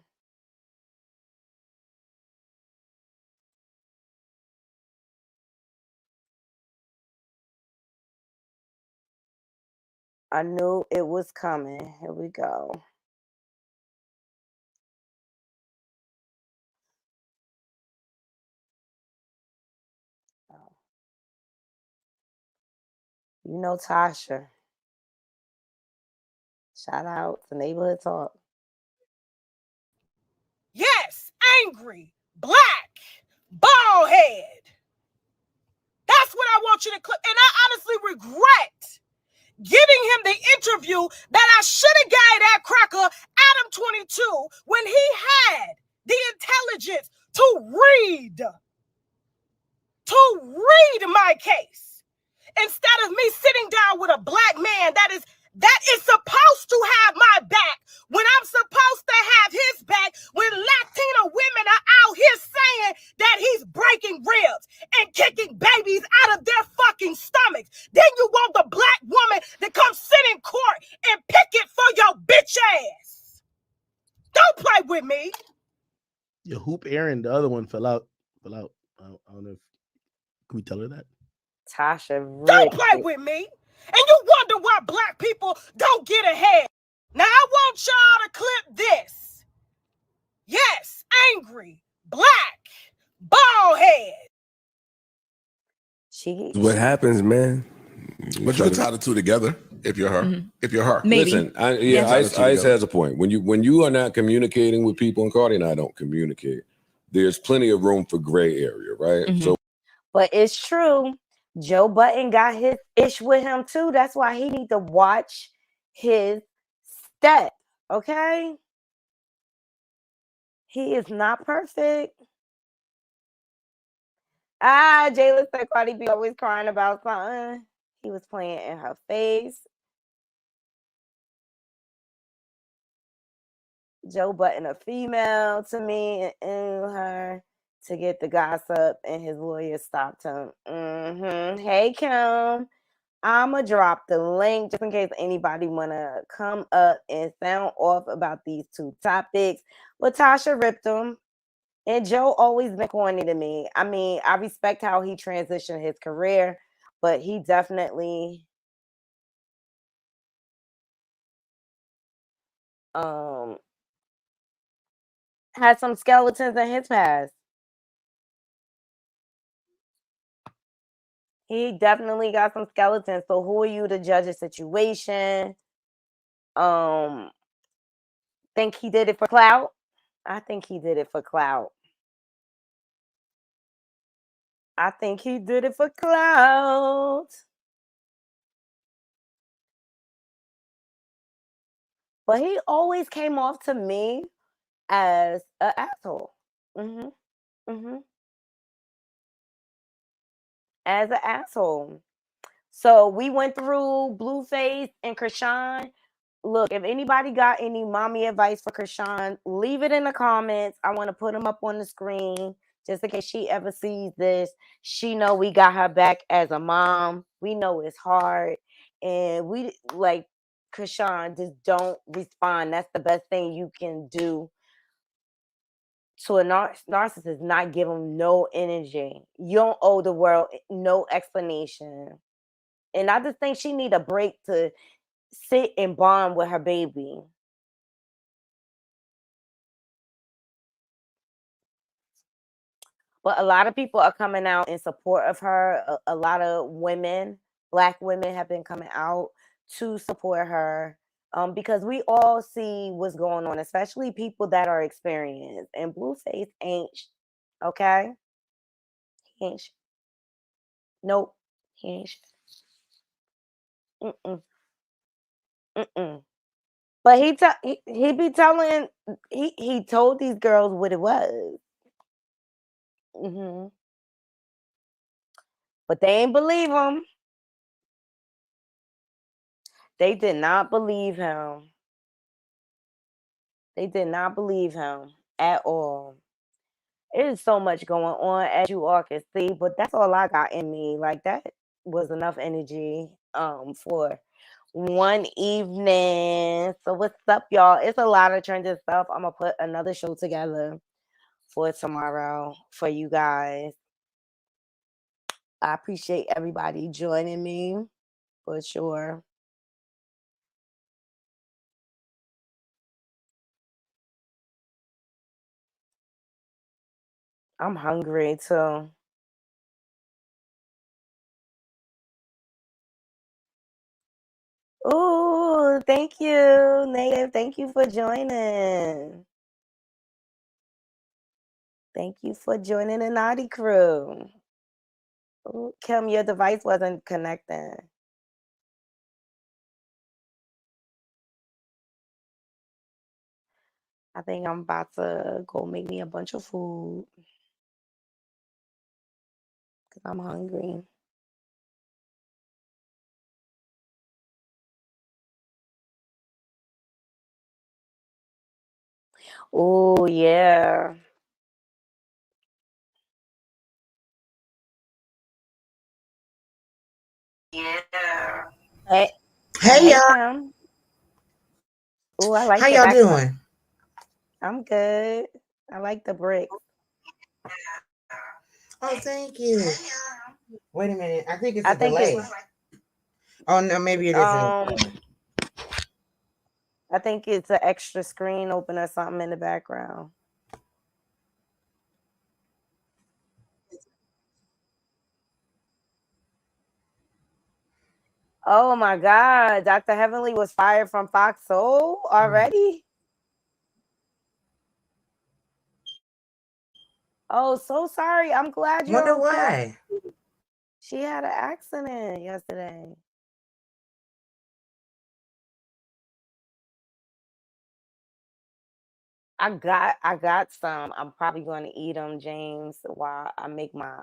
I knew it was coming. Here we go. You know Tasha. Shout out to Neighborhood Talk. Yes, angry, black, bald head. That's what I want you to click. And I honestly regret giving him the interview that I should have gave that cracker Adam 22 when he had the intelligence to read my case instead of me sitting down with a black man that is supposed to have my back when I'm supposed to have his back, when Latina women are out here saying that he's breaking ribs and kicking babies out of their fucking stomachs. Then you want the black woman to come sit in court and picket for your bitch ass. Don't play with me. Your hoop Aaron, the other one fell out. I don't know if can we tell her that? Tasha, don't play with me. And you wonder why black people don't get ahead. Now I want y'all to clip this. Yes, angry, black, bald head. What happens, man? But you can tie the two together if you're her. Mhm. If you're her. Maybe. Listen, Ice has a point. When you are not communicating with people, and Cardi and I don't communicate, there's plenty of room for gray area, right? Mhm. So, but it's true. Joe Budden got his ish with him too. That's why he need to watch his step. Okay. He is not perfect. Jayla said Cardi B always crying about something. He was playing in her face. Joe Budden a female to me and her to get the gossip, and his lawyer stopped him. Hey Kim, I'ma drop the link just in case anybody wanna come up and sound off about these two topics. But Tasha ripped him. And Joe always been corny to me. I mean, I respect how he transitioned his career, but he definitely had some skeletons in his past. He definitely got some skeletons. So who are you to judge a situation? Think he did it for clout? I think he did it for clout. I think he did it for clout. But he always came off to me as an asshole. as an asshole. So we went through Blueface and Chrisean. Look, if anybody got any mommy advice for Chrisean, leave it in the comments. I want to put them up on the screen just in case she ever sees this. She know we got her back as a mom. We know it's hard. And we like Chrisean, just don't respond. That's the best thing you can do to a narcissist. Not give them no energy. You don't owe the world no explanation. And I just think she need a break to sit and bond with her baby. But a lot of people are coming out in support of her. A lot of women, Black women, have been coming out to support her because we all see what's going on, especially people that are experienced. And Blueface ain't, okay? He ain't. Nope, he ain't. But he be telling, he told these girls what it was. But they ain't believe him. They did not believe him. They did not believe him at all. It is so much going on, as you all can see, but that's all I got in me. Like, that was enough energy for one evening. So what's up, y'all? It's a lot of trending stuff. I'm gonna put another show together for tomorrow for you guys. I appreciate everybody joining me for sure. I'm hungry too. Ooh, thank you, Native. Thank you for joining. Thank you for joining the Naughty Crew. Ooh, Kim, your device wasn't connecting. I think I'm about to go make me a bunch of food because I'm hungry. Oh, yeah. Yeah. Hey, Hey y'all. Kim. Oh, I like How the y'all background. doing? I'm good. I like the brick. Oh, thank you. Wait a minute. I think it's a delay. Oh no, maybe it isn't. I think it's an extra screen open or something in the background. Oh my God, Dr. Heavenly was fired from Fox Soul already? Oh, so sorry. I'm glad you're Wonder okay. why. She had an accident yesterday. I got some. I'm probably going to eat them, James, while I make my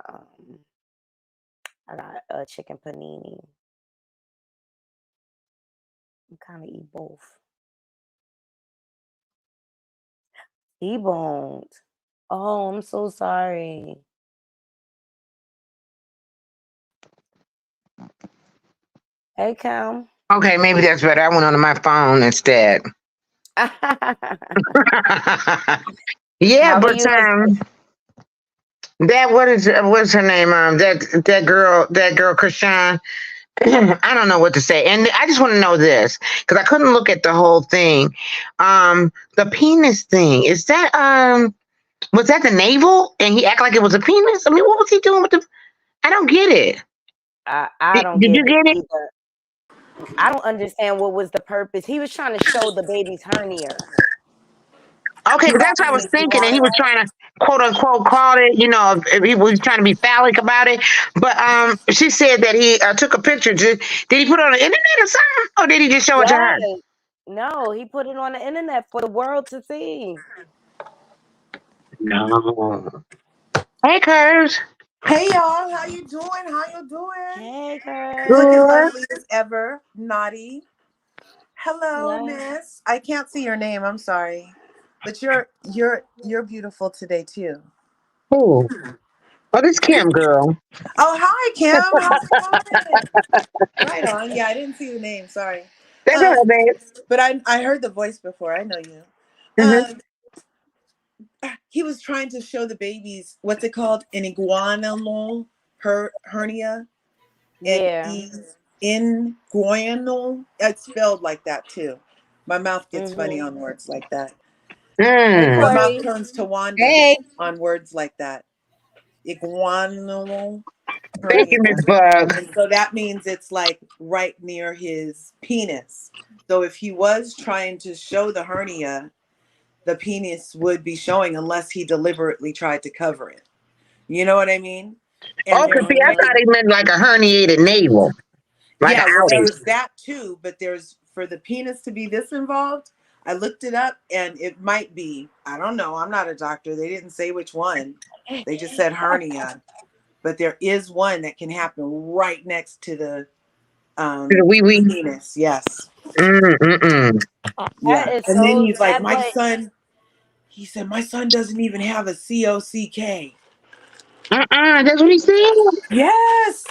I got a chicken panini. I'm kind of eat both. Deboned. Oh, I'm so sorry. Hey, Cam. Okay, maybe that's better. I went on my phone instead. Yeah, How but that what's her name? That girl Chrisean. I don't know what to say, and I just want to know this because I couldn't look at the whole thing. The penis thing, is that was that the navel? And he acted like it was a penis. I mean, what was he doing with the? I don't get it. I don't Did get you it get it? either. I don't understand what was the purpose. He was trying to show the baby's hernia. Okay, but that's what I was thinking, and he was trying to quote unquote call it, if he was trying to be phallic about it. But she said that he took a picture. Did he put it on the internet or something, or did he just show it to her? Yes. No, he put it on the internet for the world to see. No. Hey, Curves. Hey y'all, how you doing? How you doing? Hey, girl. Good and lovely as ever. Naughty. Hello, Yes. miss. I can't see your name. I'm sorry, but you're beautiful today too. Oh, this Kim girl. Oh, hi Kim. How's it going? Right on. Yeah, I didn't see the name. Sorry. That's her, babe. But I heard the voice before. I know you. Mm-hmm. He was trying to show the babies what's it called, an iguanal hernia. Yeah. Inguinal. It's spelled like that too. My mouth gets funny on words like that. Hey, My mouth Corey. turns to Wanda Hey. on words like that. Iguanal Thank you, hernia. Miss Bug. And so that means it's like right near his penis. So if he was trying to show the hernia, the penis would be showing unless he deliberately tried to cover it. You know what I mean? And Oh, cause see, I thought he meant like a herniated navel, like yeah, an well, outie. there's that too, but there's for the penis to be this involved. I looked it up, and it might be. I don't know. I'm not a doctor. They didn't say which one. They just said hernia, but there is one that can happen right next to the Wee wee. penis. Yes. Mm-mm. Yeah. That is And then so he's like, sad, my but son. He said, my son doesn't even have a COCK. That's what he said. Yes.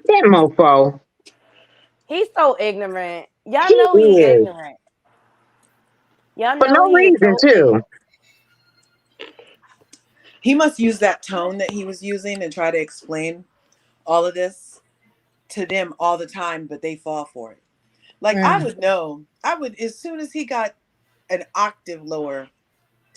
That mofo. he's so ignorant. Y'all He know he is. ignorant. Y'all For know no he is reason, so too. ignorant. He must use that tone that he was using and try to explain all of this to them all the time, but they fall for it. Like I would know. I would as soon as he got an octave lower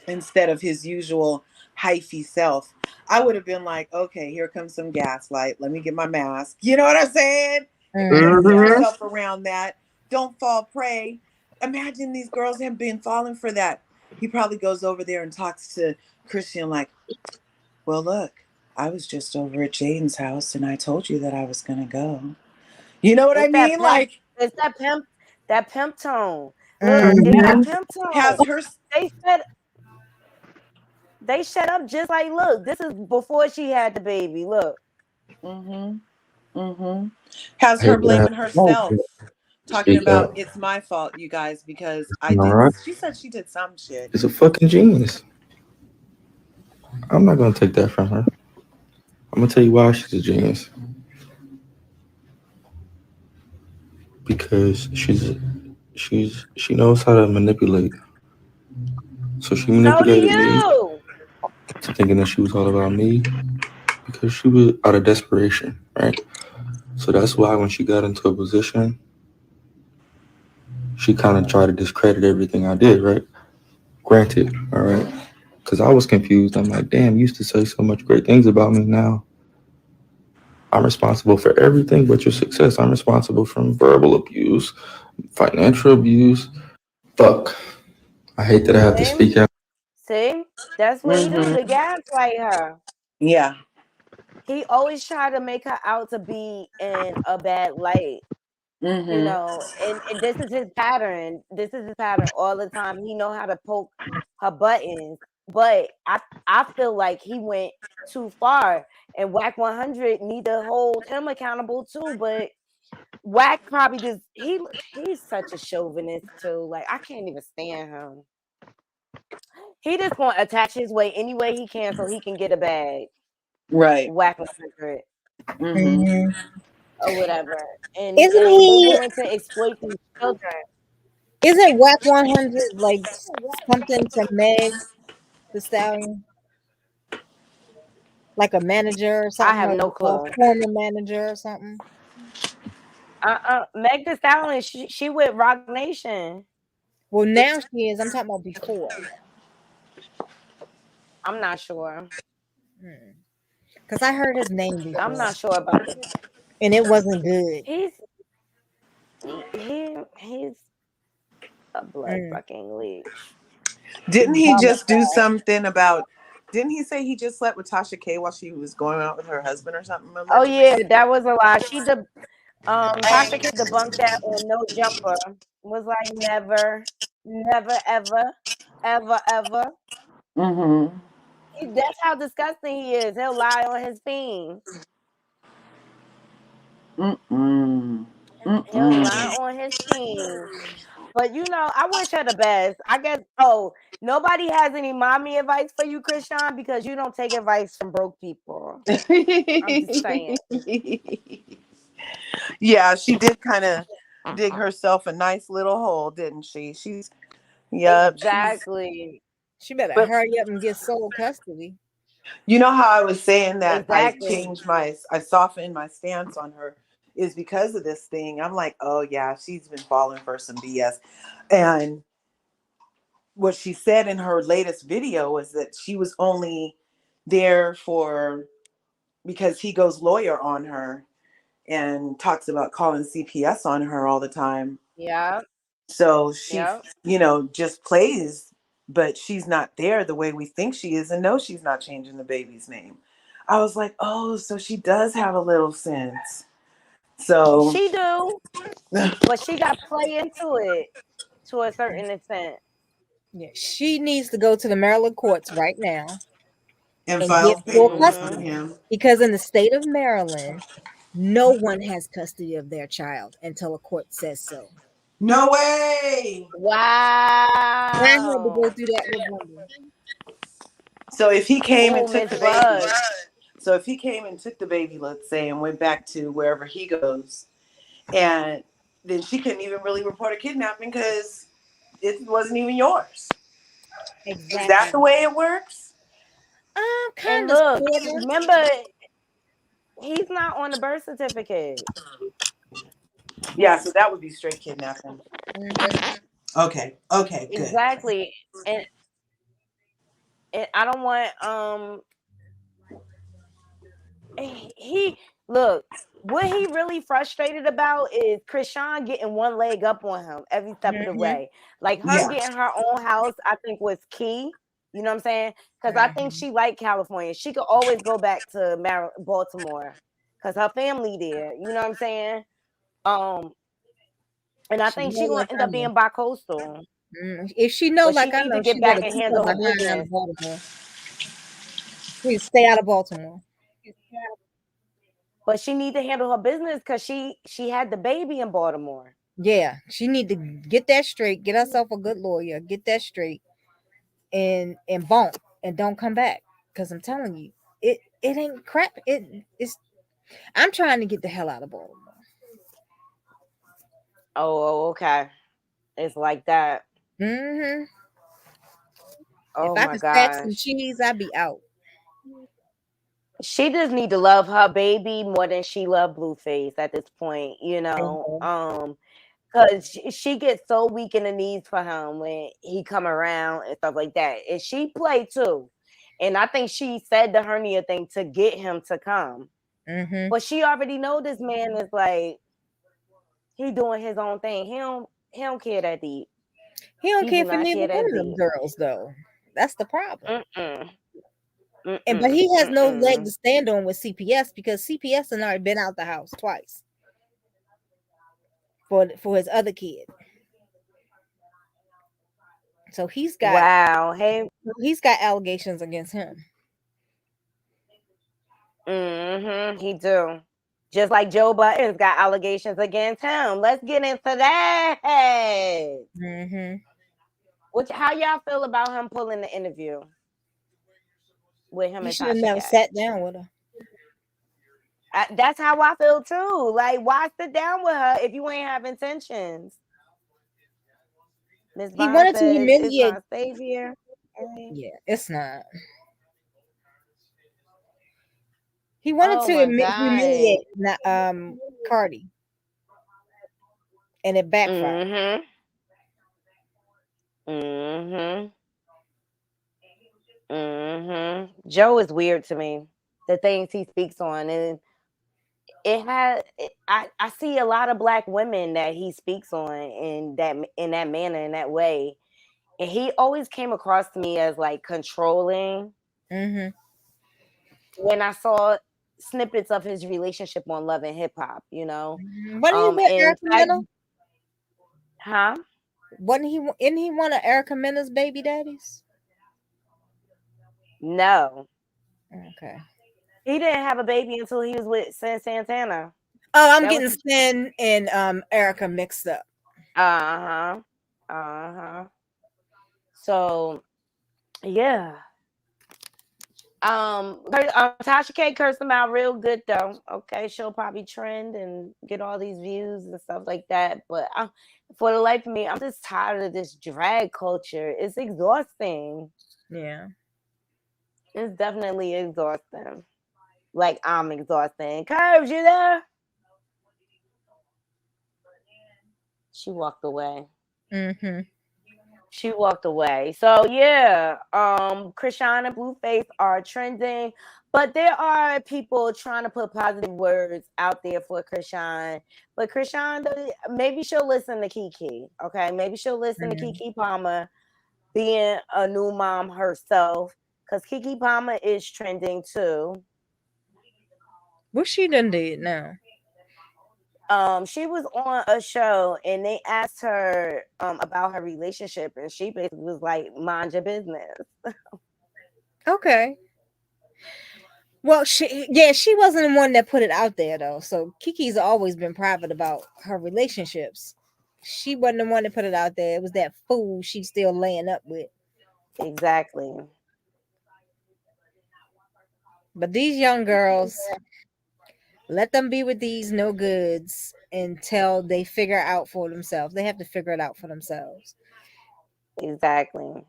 instead of his usual hyphy self, I would have been like, okay, here comes some gaslight. Let me get my mask. You know what I'm saying? If you're gonna put Mm-hmm. yourself around that, don't fall prey. Imagine these girls have been falling for that. He probably goes over there and talks to Chrisean like, well, look, I was just over at Jaden's house and I told you that I was gonna go. You know what I It's that mean? pimp. Like, It's that pimp tone. Look, it's that pimp has tone. her. They shut up just like, look, this is before she had the baby. Look. Has her blaming herself, talking Speak about up. it's my fault, you guys, because I All did. right. She said she did some shit. It's a fucking genius. I'm not gonna take that from her. I'm gonna tell you why she's a genius. Because she knows how to manipulate. So she So do manipulated me you. to thinking that she was all about me because she was out of desperation, right? So that's why when she got into a position, she kind of tried to discredit everything I did, right? Granted, all right? Because I was confused. I'm like, damn, you used to say so much great things about me. Now I'm responsible for everything but your success. I'm responsible from verbal abuse, financial abuse. Fuck. I hate that I have to speak out. See? That's what he do to gaslight her. Yeah. He always try to make her out to be in a bad light. You know, and this is his pattern. This is his pattern all the time. He know how to poke her buttons. But I feel like he went too far. And Whack 100 need to hold him accountable too. But Whack probably just he's such a chauvinist too. Like I can't even stand him. He just gonna attach his way any way he can so he can get a bag. Right. Whack 100 or whatever. And Isn't go he? going to exploit these children. Isn't Whack 100 like something to Meg the Stallion? Like a manager or something? I have Like no a clue. former manager or something? Meg Thee Stallion, she with Rock Nation. Well, now she is. I'm talking about before. I'm not sure. Because I heard his name before. I'm not sure about that. And it wasn't good. He's a blood fucking leech. Didn't he just do something about? Didn't he say he just slept with Tasha K while she was going out with her husband or something? Oh Allegedly? yeah, that was a lie. Tasha K debunked that on No Jumper. Was like never, ever. That's how disgusting he is. He'll lie on his thing. He'll lie on his team. But I wish her the best. I guess. Oh, nobody has any mommy advice for you, Chrisean, because you don't take advice from broke people. I'm just saying. Yeah, she did kind of dig herself a nice little hole, didn't she? Exactly. She better hurry up and get sole custody. You know how I was saying that Exactly. I softened my stance on her is because of this thing. I'm like, oh yeah, she's been falling for some BS. And what she said in her latest video was that she was only there because he goes lawyer on her and talks about calling CPS on her all the time. Yeah. So she, just plays, but she's not there the way we think she is. And no, she's not changing the baby's name. I was like, oh, so she does have a little sense. So she do, but she got to play into it to a certain extent. Yeah, she needs to go to the Maryland courts right now and get file full papers on custody. him. Because in the state of Maryland, no one has custody of their child until a court says so. No way! Wow. I had to go through that with Budden. So if he came and Miss took the Bug. baby, so if he came and took the baby, let's say, and went back to wherever he goes, and then she couldn't even really report a kidnapping because it wasn't even yours. Exactly. Is that the way it works? And look, remember, he's not on the birth certificate. Yeah, so that would be straight kidnapping. Okay, good. Exactly. And I don't want look, what he really frustrated about is Chrisean getting one leg up on him every step of the way. Like her getting her own house, I think was key. You know what I'm saying? Because I think she liked California. She could always go back to Baltimore because her family there. You know what I'm saying? And I think she gonna end up being bi-coastal. If she know, but like she I need know, to get she back better and keep handle her her behind out business. of Baltimore. Please stay out of Baltimore. But she need to handle her business because she had the baby in Baltimore. Yeah, she need to get that straight. Get herself a good lawyer. Get that straight, and bump and don't come back. Because I'm telling you, it ain't crap. It's. I'm trying to get the hell out of Baltimore. Oh, okay. It's like that. Mm-hmm. Oh if I my could stack some gosh. cheese, I'd be out. She just need to love her baby more than she loved Blueface at this point, because she gets so weak in the knees for him when he come around and stuff like that. And she played too. And I think she said the hernia thing to get him to come. Mm-hmm. But she already know this man is like, he doing his own thing. He don't care that deep. He don't He care do for not neither care one that of them deep. girls, though. That's the problem. But he has no leg to stand on with CPS because CPS has already been out the house twice for his other kid. So he's got he's got allegations against him. He do. Just like Joe Budden's got allegations against him. Let's get into that. How y'all feel about him pulling the interview with him You and should have Tasha never K? sat down with her. That's how I feel too. Like, why sit down with her if you ain't have intentions? Ms. He Vaughn wanted to says humiliate. it's not safe here. Yeah, it's not. He wanted to humiliate Cardi, and it backfired. Joe is weird to me. The things he speaks on, and I see a lot of Black women that he speaks on in that manner, in that way, and he always came across to me as like controlling. When I saw snippets of his relationship on Love and Hip Hop, Wasn't he with Erica Mena? Huh? Isn't he one of Erica Mena's baby daddies? No. Okay. He didn't have a baby until he was with Santana. Oh, I'm That getting was- Sin and Erica mixed up. So, yeah. Tasha K cursed him out real good though. Okay, she'll probably trend and get all these views and stuff like that. But for the life of me, I'm just tired of this drag culture. It's exhausting. Yeah, it's definitely exhausting. Like I'm exhausting. Curves, you there? She walked away. Mm-hmm. She walked away. So yeah, Chrisean and Blueface are trending, but there are people trying to put positive words out there for Chrisean. But Chrisean, maybe she'll listen to Kiki. Okay, maybe she'll listen to Kiki Palmer, being a new mom herself, because Kiki Palmer is trending too. What she done did now? She was on a show and they asked her about her relationship, and she basically was like, mind your business. Okay. Well, she wasn't the one that put it out there though. So Kiki's always been private about her relationships. She wasn't the one that put it out there. It was that fool she's still laying up with. Exactly. But these young girls, let them be with these no goods until they figure out for themselves. They have to figure it out for themselves. Exactly.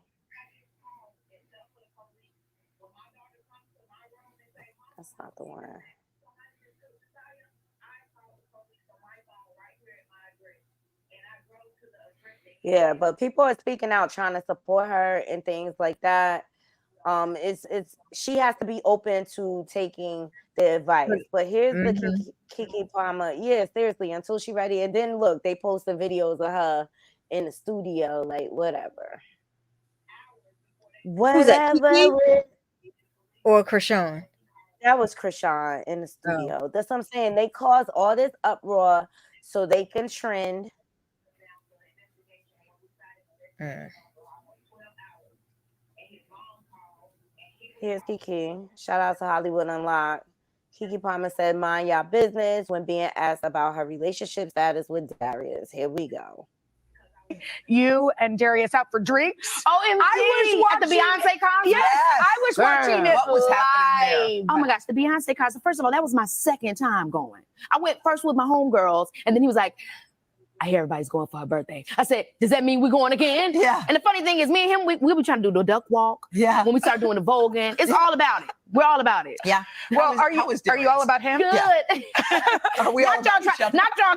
That's not the one. Yeah, but people are speaking out, trying to support her and things like that. It's she has to be open to taking the advice. But here's the Kiki Palmer. Yeah, seriously, until she's ready. And then look, they posted videos of her in the studio, like whatever. Who's that, Kiki? Or Chrisean? That was Chrisean in the studio. That's what I'm saying. They caused all this uproar so they can trend. Here's Kiki. Shout out to Hollywood Unlocked. Kiki Palmer said, mind y'all business when being asked about her relationship status with Darius. Here we go. You and Darius out for drinks. OMG, I was watching at the Beyonce concert. Yes, I was watching it. What was happening live. there? Oh my gosh, the Beyonce concert. First of all, that was my second time going. I went first with my homegirls, and then he was like, I hear everybody's going for her birthday. I said, does that mean we're going again? Yeah. And the funny thing is, me and him, we'll be trying to do the duck walk. Yeah. When we start doing the voguing, it's all about it. We're all about it. Yeah. Well, are you all about him? Good. Yeah. Are we not y'all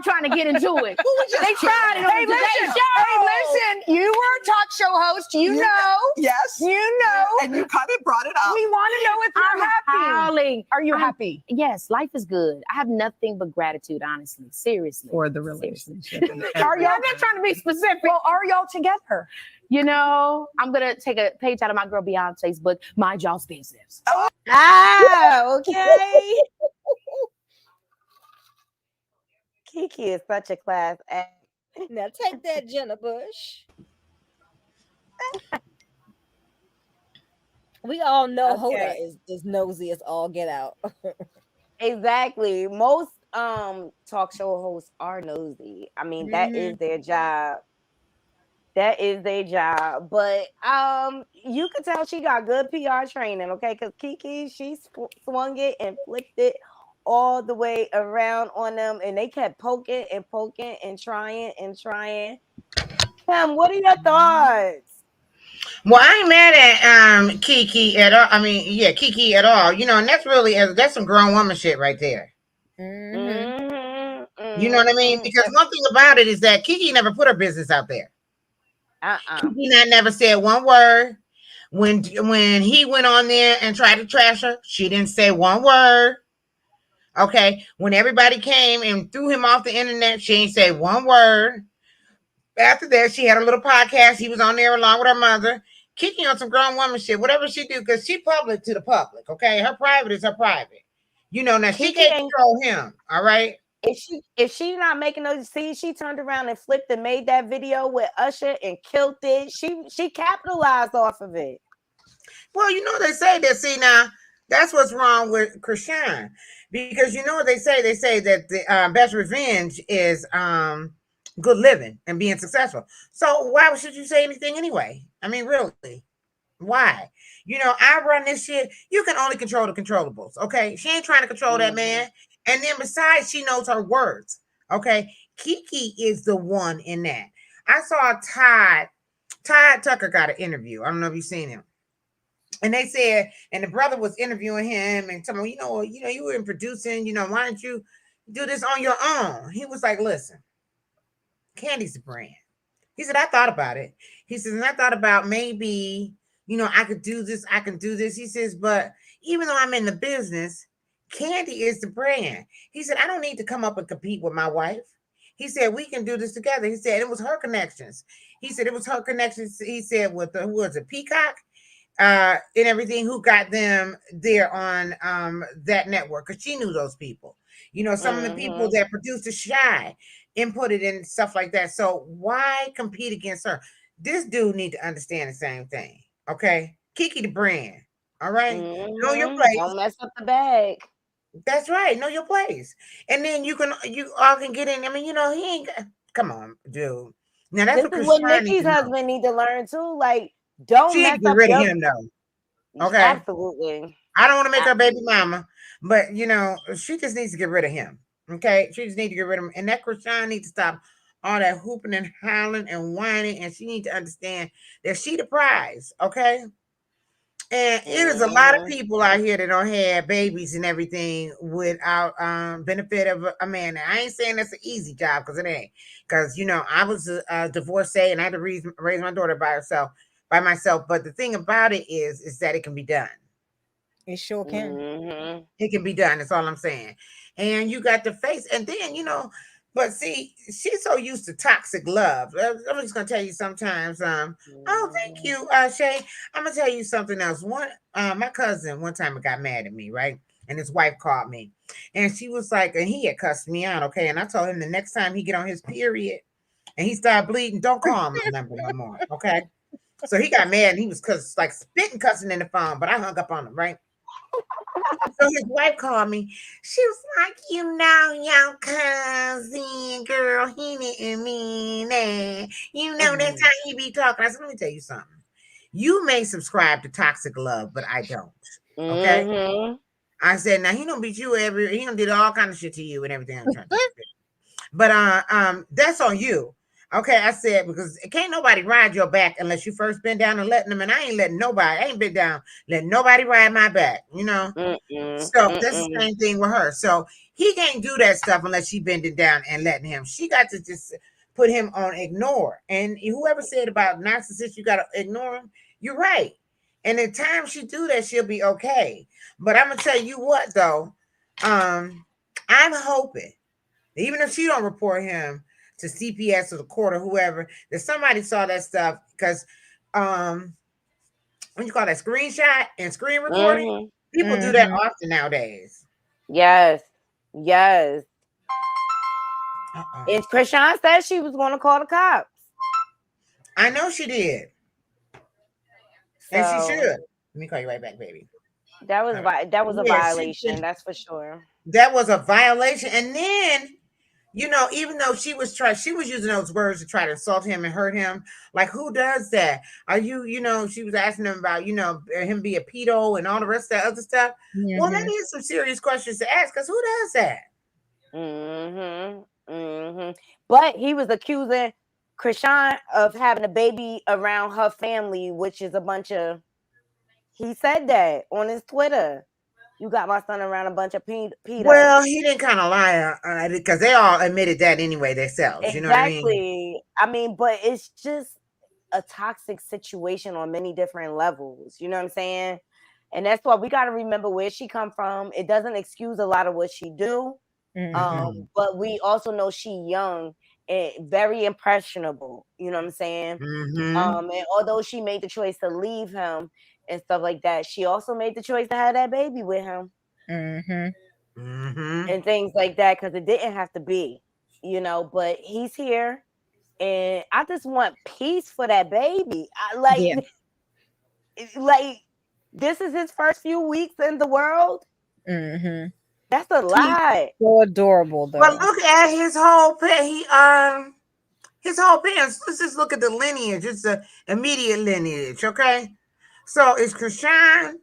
trying to get into it. They tried it on Hey, the Today listen. Show. Hey, listen. You were a talk show host. You know. Yes. You know. And you kind of brought it up. We want to know if you're happy. Howling. Are you happy? Yes, life is good. I have nothing but gratitude, honestly. Seriously. For the relationship. Are y'all not trying to be specific? Well, are y'all together? You know, I'm going to take a page out of my girl Beyonce's book, Mind Y'all's Business. Okay. Kiki is such a class act. Now take that, Jenna Bush. We all know Hoda is nosy as all get out. Exactly. Most talk show hosts are nosy. I mean, that is their job. That is their job. But you could tell she got good PR training, okay? Because Kiki, she swung it and flipped it all the way around on them, and they kept poking and poking and trying and trying. Kim, what are your thoughts? Well, I ain't mad at Kiki at all. I mean, yeah, Kiki at all. You know, and that's really that's some grown woman shit right there. You know what I mean? Because one thing about it is that Kiki never put her business out there. Kiki never said one word. When he went on there and tried to trash her, she didn't say one word. Okay. When everybody came and threw him off the internet, she ain't say one word. After that, she had a little podcast. He was on there along with her mother. Kiki on some grown woman shit, whatever she do, because she public to the public. Okay. Her private is her private. You know, now she can't control him. All right. If she not making those scenes, she turned around and flipped and made that video with Usher and killed it. She capitalized off of it. Well, you know they say that. See now, that's what's wrong with Chrisean, because you know what they say. They say that the best revenge is good living and being successful. So why should you say anything anyway? I mean, really, why? You know, I run this shit. You can only control the controllables. Okay, she ain't trying to control that man. And then besides, she knows her words. Okay, Kiki is the one in that. I saw Todd Tucker got an interview. I don't know if you've seen him. And they said, and the brother was interviewing him and telling him, you were in producing, why don't you do this on your own? He was like, listen, Candy's a brand. He said, I thought about it. He says, and I thought about maybe, I could do this, I can do this. He says, but even though I'm in the business, Candy is the brand. He said, I don't need to come up and compete with my wife. He said, we can do this together. He said, it was her connections. He said, it was her connections. He said, with who was it, Peacock? And everything, who got them there on that network, because she knew those people. Some of the people that produced the Shy inputted and stuff like that. So why compete against her? This dude need to understand the same thing. Okay, Kiki the brand. All right, know your place. Don't mess up the bag. That's right. Know your place, and then you all can get in. I mean, he ain't. Come on, dude. Now that's this is what Nikki's husband need to learn too. Like, don't mess get up rid of him though. Okay, absolutely. I don't want to make her baby mama, but she just needs to get rid of him. Okay, she just needs to get rid of him, and that Chrisean needs to stop all that hooping and howling and whining, and she needs to understand that she the prize. Okay. And it is a lot of people out here that don't have babies and everything without benefit of a man. Now, I ain't saying that's an easy job, because it ain't. Because I was a divorcee and I had to raise my daughter by myself. But the thing about it is that it can be done. It sure can. It can be done. That's all I'm saying. And you got to face, and then but see, she's so used to toxic love. I'm just gonna tell you sometimes. Oh, thank you, Shay. I'm gonna tell you something else. My cousin one time got mad at me, right? And his wife called me, and she was like, and he had cussed me out, okay? And I told him the next time he get on his period and he started bleeding, don't call my number no more, okay? So he got mad and he was spitting, cussing in the phone, but I hung up on him, right? So his wife called me. She was like, your cousin, girl, he didn't mean that. That's how he be talking. I said, let me tell you something. You may subscribe to toxic love, but I don't. Okay? I said, now he don't beat you he don't do all kind of shit to you and everything. But that's on you. Okay, I said, because can't nobody ride your back unless you first been down and letting them, and I ain't letting nobody. I ain't been down letting nobody ride my back, So that's the same thing with her. So he can't do that stuff unless she bending down and letting him. She got to just put him on ignore. And whoever said about narcissists, you got to ignore him, you're right. And the time she do that, she'll be okay. But I'm gonna tell you what though, I'm hoping, even if she don't report him to CPS or the court or whoever, that somebody saw that stuff, because when you call that screenshot and screen recording, people do that often nowadays. Yes. And Chrisean said she was going to call the cops. I know she did. And she should. Let me call you right back, baby. That was a violation, that's for sure. That was a violation. And then even though she was using those words to try to insult him and hurt him. Like, who does that? Are you, she was asking him about, him be a pedo and all the rest of that other stuff. Well, that is some serious questions to ask, because who does that? But he was accusing Chrisean of having a baby around her family, which is a bunch of, he said that on his Twitter. You got my son around a bunch of pedos. Well, he didn't kind of lie, because they all admitted that anyway themselves. Exactly. You know what I mean? I mean, but it's just a toxic situation on many different levels. You know what I'm saying? And that's why we got to remember where she come from. It doesn't excuse a lot of what she do. But we also know she young and very impressionable. You know what I'm saying? And although she made the choice to leave him and stuff like that, she also made the choice to have that baby with him. And things like that, because it didn't have to be, but he's here, and I just want peace for that baby. Like This is his first few weeks in the world. Mm-hmm. That's a lie. So adorable though. But look at his whole his whole parents. Let's just look at the lineage. It's the immediate lineage, okay? So it's Chrisean,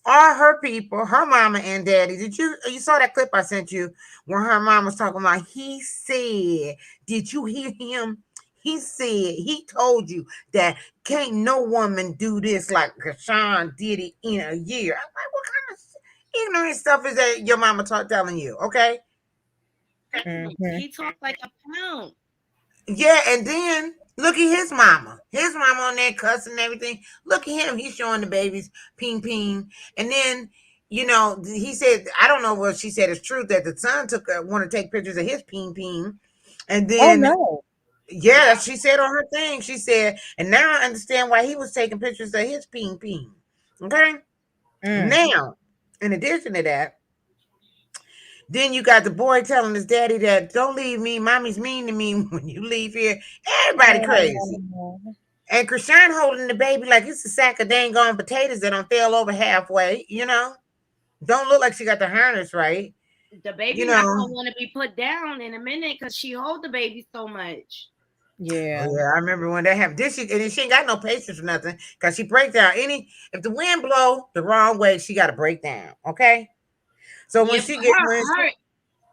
all her people, her mama and daddy. You saw that clip I sent you when her mom was talking about, he said, did you hear him? He said, he told you that can't no woman do this like Chrisean did it in a year. I'm like, what kind of ignorant stuff is that your mama telling you, okay? Mm-hmm. He talks like a pound. Yeah, and then look at his mama. His mama on there cussing and everything. Look at him. He's showing the babies ping ping. And then, you know, he said, I don't know what she said is true, that the son want to take pictures of his ping ping. And then, yeah, she said on her thing, she said, and now I understand why he was taking pictures of his ping ping. Okay? Now, in addition to that, then you got the boy telling his daddy that don't leave me, mommy's mean to me when you leave here. Everybody crazy. And Chrisean holding the baby like it's a sack of dang on potatoes that don't fell over halfway, you know. Don't look like she got the harness right. The baby You not know. gonna want to be put down in a minute because she hold the baby so much. Yeah. Oh, yeah, I remember when that happened. She ain't got no patience for nothing because she break down. If the wind blow the wrong way, she got to break down. Okay. So when she gets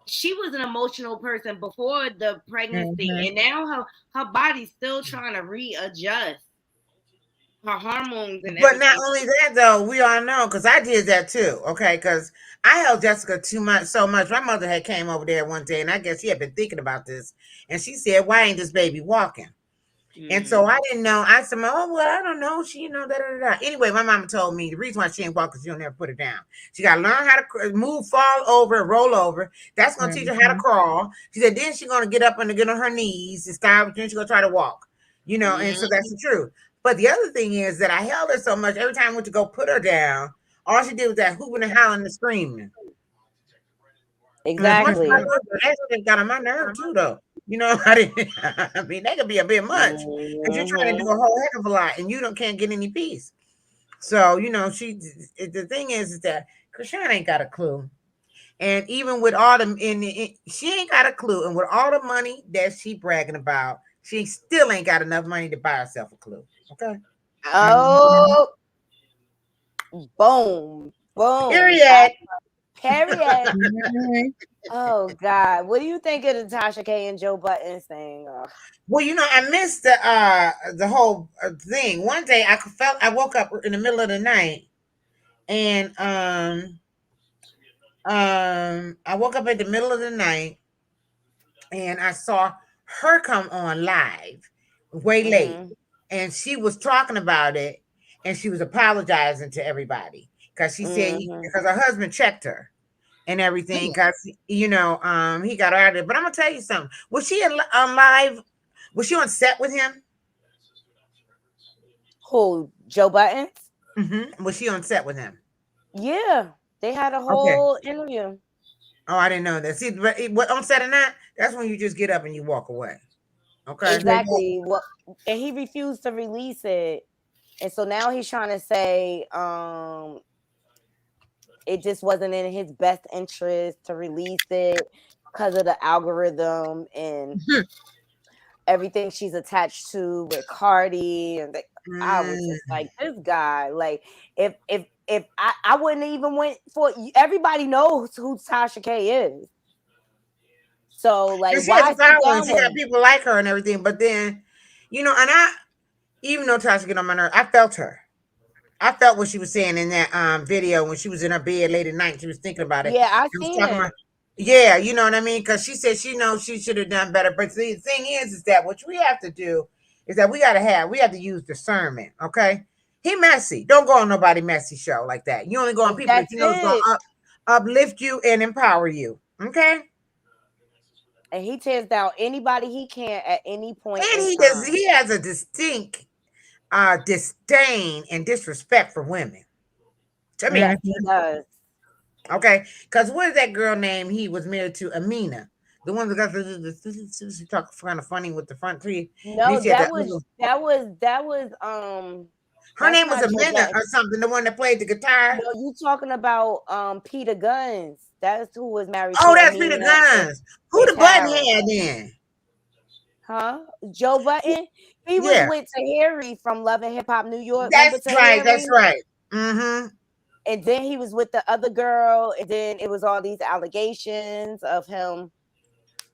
she was an emotional person before the pregnancy, and now her body's still trying to readjust her hormones and But everything. not only that, though, we all know, because I did that too, okay? Because I held Jessica so much. My mother had came over there one day, and I guess she had been thinking about this, and she said, why ain't this baby walking? And so I didn't know. I said, oh, well, I don't know. She, da-da-da-da. Anyway, my mama told me the reason why she ain't walk because she'll never put her down. She got to learn how to move, fall over, roll over. That's going to teach her how to crawl. She said, then she's going to get up and get on her knees and start, then she's going to try to walk, and so that's the truth. But the other thing is that I held her so much, every time I went to go put her down, all she did was that hooping and howling and screaming. Exactly. That got on my nerve too, though. I mean, that could be a bit much because you're trying to do a whole heck of a lot and you can't get any peace. So, the thing is that Chrisean ain't got a clue. And even with all she ain't got a clue. And with all the money that she bragging about, she still ain't got enough money to buy herself a clue. Okay. Oh, boom. Period. Oh God, what do you think of the Tasha K and Joe Budden thing? Well, I missed the whole thing. One day I woke up in the middle of the night, and I woke up in the middle of the night, and I saw her come on live way late, and she was talking about it, and she was apologizing to everybody because she said because her husband checked her and everything because he got her out of it. But I'm gonna tell you something. Was she on live? Was she on set with him? Who, Joe Budden? Was she on set with him? Yeah, they had a whole interview. Oh, I didn't know that. See, what on set or not? That's when you just get up and you walk away. Okay. Exactly. Well, and he refused to release it, and so now he's trying to say it just wasn't in his best interest to release it because of the algorithm and everything she's attached to with Cardi. And I was just like, this guy, like, if I wouldn't even went for, everybody knows who Tasha K is. So like, she has a following. She got people like her and everything. But then, and I, even though Tasha get on my nerve, I felt her. I felt what she was saying in that video when she was in her bed late at night. She was thinking about it. Yeah, I seen it. Yeah, you know what I mean? Because she said she knows she should have done better. But the thing is that what we have to do is that we have to use discernment, okay? He messy. Don't go on nobody messy show like that. You only go on people that you know is going to uplift you and empower you, okay? And he tears down anybody he can at any point. And he has a distinct disdain and disrespect for women. To me, yes, he does. Okay, because what is that girl name he was married to? Amina, the one that got she talk kind of funny with the front teeth. No, that was Her That's name was not Joe Amanda Budden. or something, the one that played the guitar. No, you talking about Peter Guns. That's who was married Oh, to that's Peter Amina Guns. Who and the Budden Tara. had then? Huh? Joe Budden? He was Yeah. with Tahiri from Love and Hip Hop New York. That's Remember right. That's Tahiri? right. Mm-hmm. And then he was with the other girl, and then it was all these allegations of him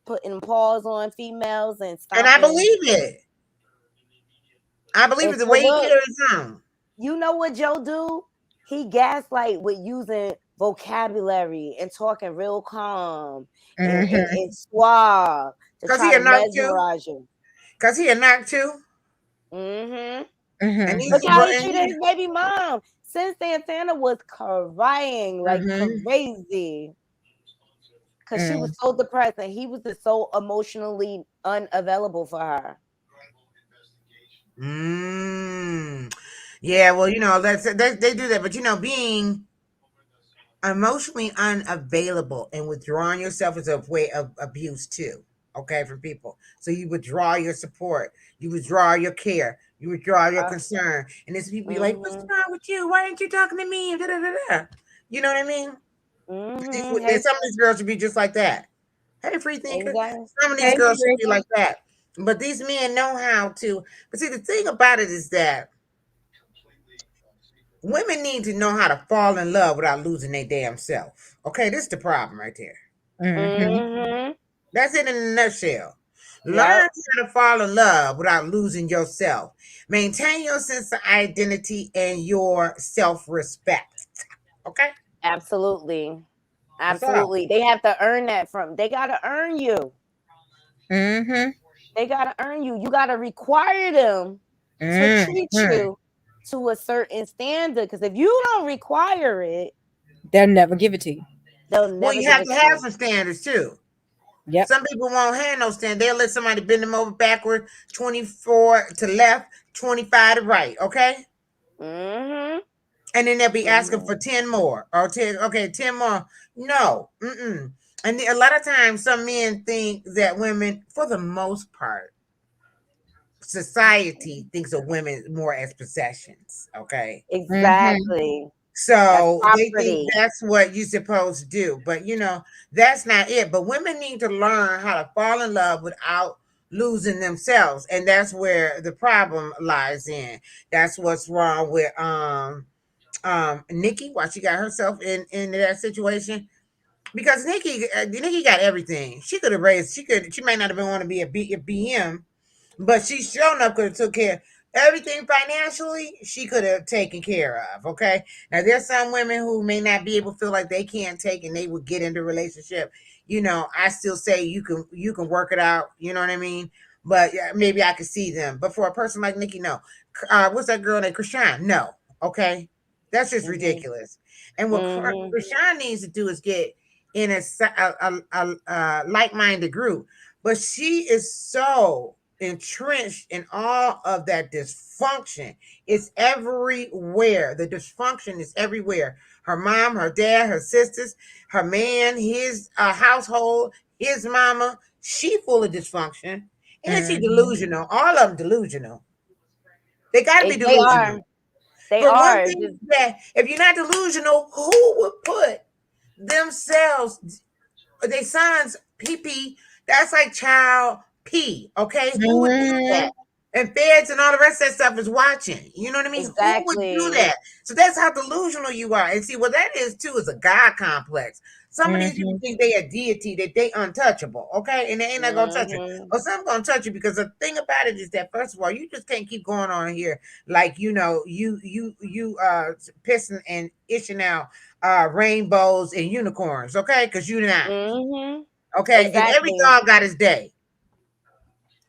putting paws on females and And I stomping. believe it. I believe And it the so way he look, carries on. you know what Joe do? He gaslight with using vocabulary and talking real calm and suave to 'Cause try he a to narc too? mesmerize you. Because he a knock too. Mm-hmm. And Look how he treated his baby mom. Since Santana was crying like crazy. Because she was so depressed and he was just so emotionally unavailable for her. Yeah, well, you know, they do that, but you know, being emotionally unavailable and withdrawing yourself is a way of abuse too. Okay, from people. So you withdraw your support, you withdraw your care, you withdraw your concern, and there's people be like, "What's wrong with you? Why aren't you talking to me?" Da, da, da, da. You know what I mean? And some of these girls should be just like that. Hey, free thinker. Exactly. Some of these girls should be like that. But these men know how to. But see, the thing about it is that women need to know how to fall in love without losing their damn self. Okay, this is the problem right there. That's it in a nutshell. Learn how to fall in love without losing yourself. Maintain your sense of identity and your self-respect. Okay? Absolutely. That's all. Absolutely. They have to earn that they gotta earn you. They gotta earn you. You gotta require them to treat you to a certain standard. Because if you don't require it, they'll never give it to you. They'll never. Well, you have to have some standards too. Yep. Some people won't have no standard. They'll let somebody bend them over backward, 24 to left, 25 to right. Okay. And then they'll be asking for 10 more or 10. Okay, 10 more. No. And a lot of times, some men think that women, for the most part, society thinks of women more as possessions. Okay. Exactly. So they think that's what you're supposed to do. But you know, that's not it. But women need to learn how to fall in love without losing themselves. And that's where the problem lies in. That's what's wrong with Nikki, why she got herself in that situation. Because Nikki got everything. She could have raised, she might not have been want to be a BM, but she sure enough could have took care of everything financially. She could have taken care of. Okay. Now there's some women who may not be able to feel like they can't take and they would get into a relationship. You know, I still say you can work it out. You know what I mean? But maybe I could see them. But for a person like Nikki, no. What's that girl named Chrisean? No. Okay. That's just ridiculous. And what Chrisean needs to do is get in a like-minded group. But she is so entrenched in all of that dysfunction. It's everywhere. The dysfunction is everywhere. Her mom, her dad, her sisters, her man, his household, his mama. She full of dysfunction. And she delusional. All of them delusional. They got to be delusional. They but are. One thing that if you're not delusional, who would put themselves, their sons, pee? That's like child pee. Okay, who would do that? And feds and all the rest of that stuff is watching. You know what I mean? Exactly. Who would do that? So that's how delusional you are. And see, what that is too is a God complex. Some of these people think they a deity, that they untouchable, okay? And they ain't not gonna touch you. Or some gonna touch you, because the thing about it is that, first of all, you just can't keep going on here like, you know, you pissing and itching out rainbows and unicorns, okay? Because you're not. Okay, Exactly. and every dog got his day.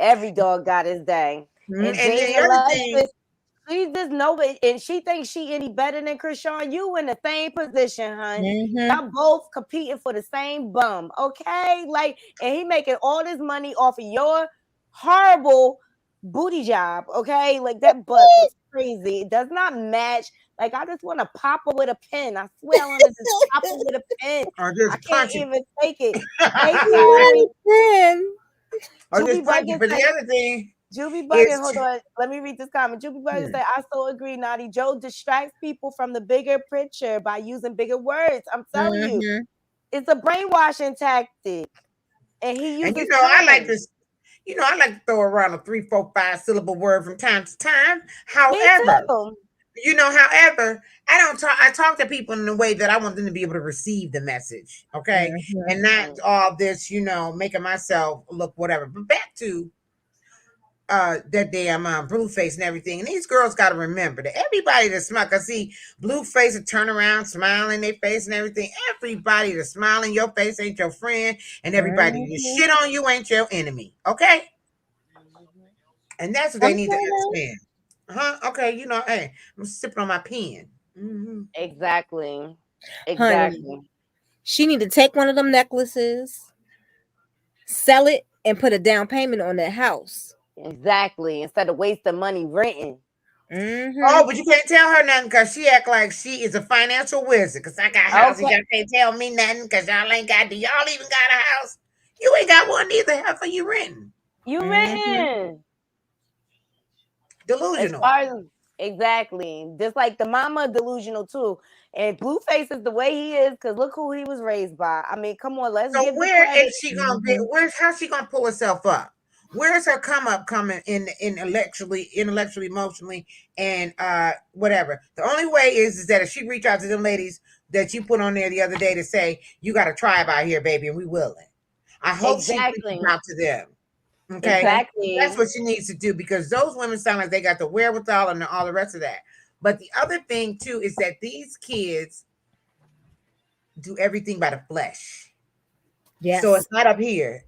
Every dog got his day. And the other thing, she just know it, and she thinks she any better than Chrisean. You in the same position, honey. Y'all both competing for the same bum, okay? Like, and he making all this money off of your horrible booty job, okay? Like, that butt was crazy. It does not match. Like, I just want to pop her with a pen. I swear I want to just pop her with a pen. Or just I can't punch even take it. Hey, Carrie. Or just punch it. But the other thing, Juby Budden, It's hold on. Let me read this comment. Juby Budden Hmm. said, I so agree, Naughty Joe distracts people from the bigger picture by using bigger words. I'm telling you, it's a brainwashing tactic. And he And uses I like slang. this. I like to throw around a 3, 4, 5 syllable word from time to time. Me However, too. I don't talk. I talk to people in the way that I want them to be able to receive the message, okay, and not all this, making myself look whatever. But back to that damn Blueface and everything. And these girls got to remember that everybody that smile, cause see Blueface will turn around, smile in their face and everything. Everybody that smile in your face ain't your friend, and everybody that shit on you ain't your enemy. Okay, and that's what they need to understand. Okay, hey, I'm sipping on my pen. Exactly. Honey, she need to take one of them necklaces, sell it, and put a down payment on that house. Exactly. Instead of wasting money renting. Oh, but you can't tell her nothing because she act like she is a financial wizard. Because I got houses, y'all can't tell me nothing because y'all ain't got. Do y'all even got a house? You ain't got one either. How for you renting? You renting. Delusional. Exactly. Just like the mama delusional too. And Blueface is the way he is because look who he was raised by. I mean, come on, let's give the credit. Is she gonna get? How's she gonna pull herself up? Where's her come up coming in intellectually, emotionally, and whatever? The only way is that if she reach out to them ladies that you put on there the other day to say you got a tribe out here, baby, and we willing. I hope she reaches out to them. Okay, that's what she needs to do because those women sound like they got the wherewithal and all the rest of that. But the other thing too is that these kids do everything by the flesh. Yes. So it's not up here.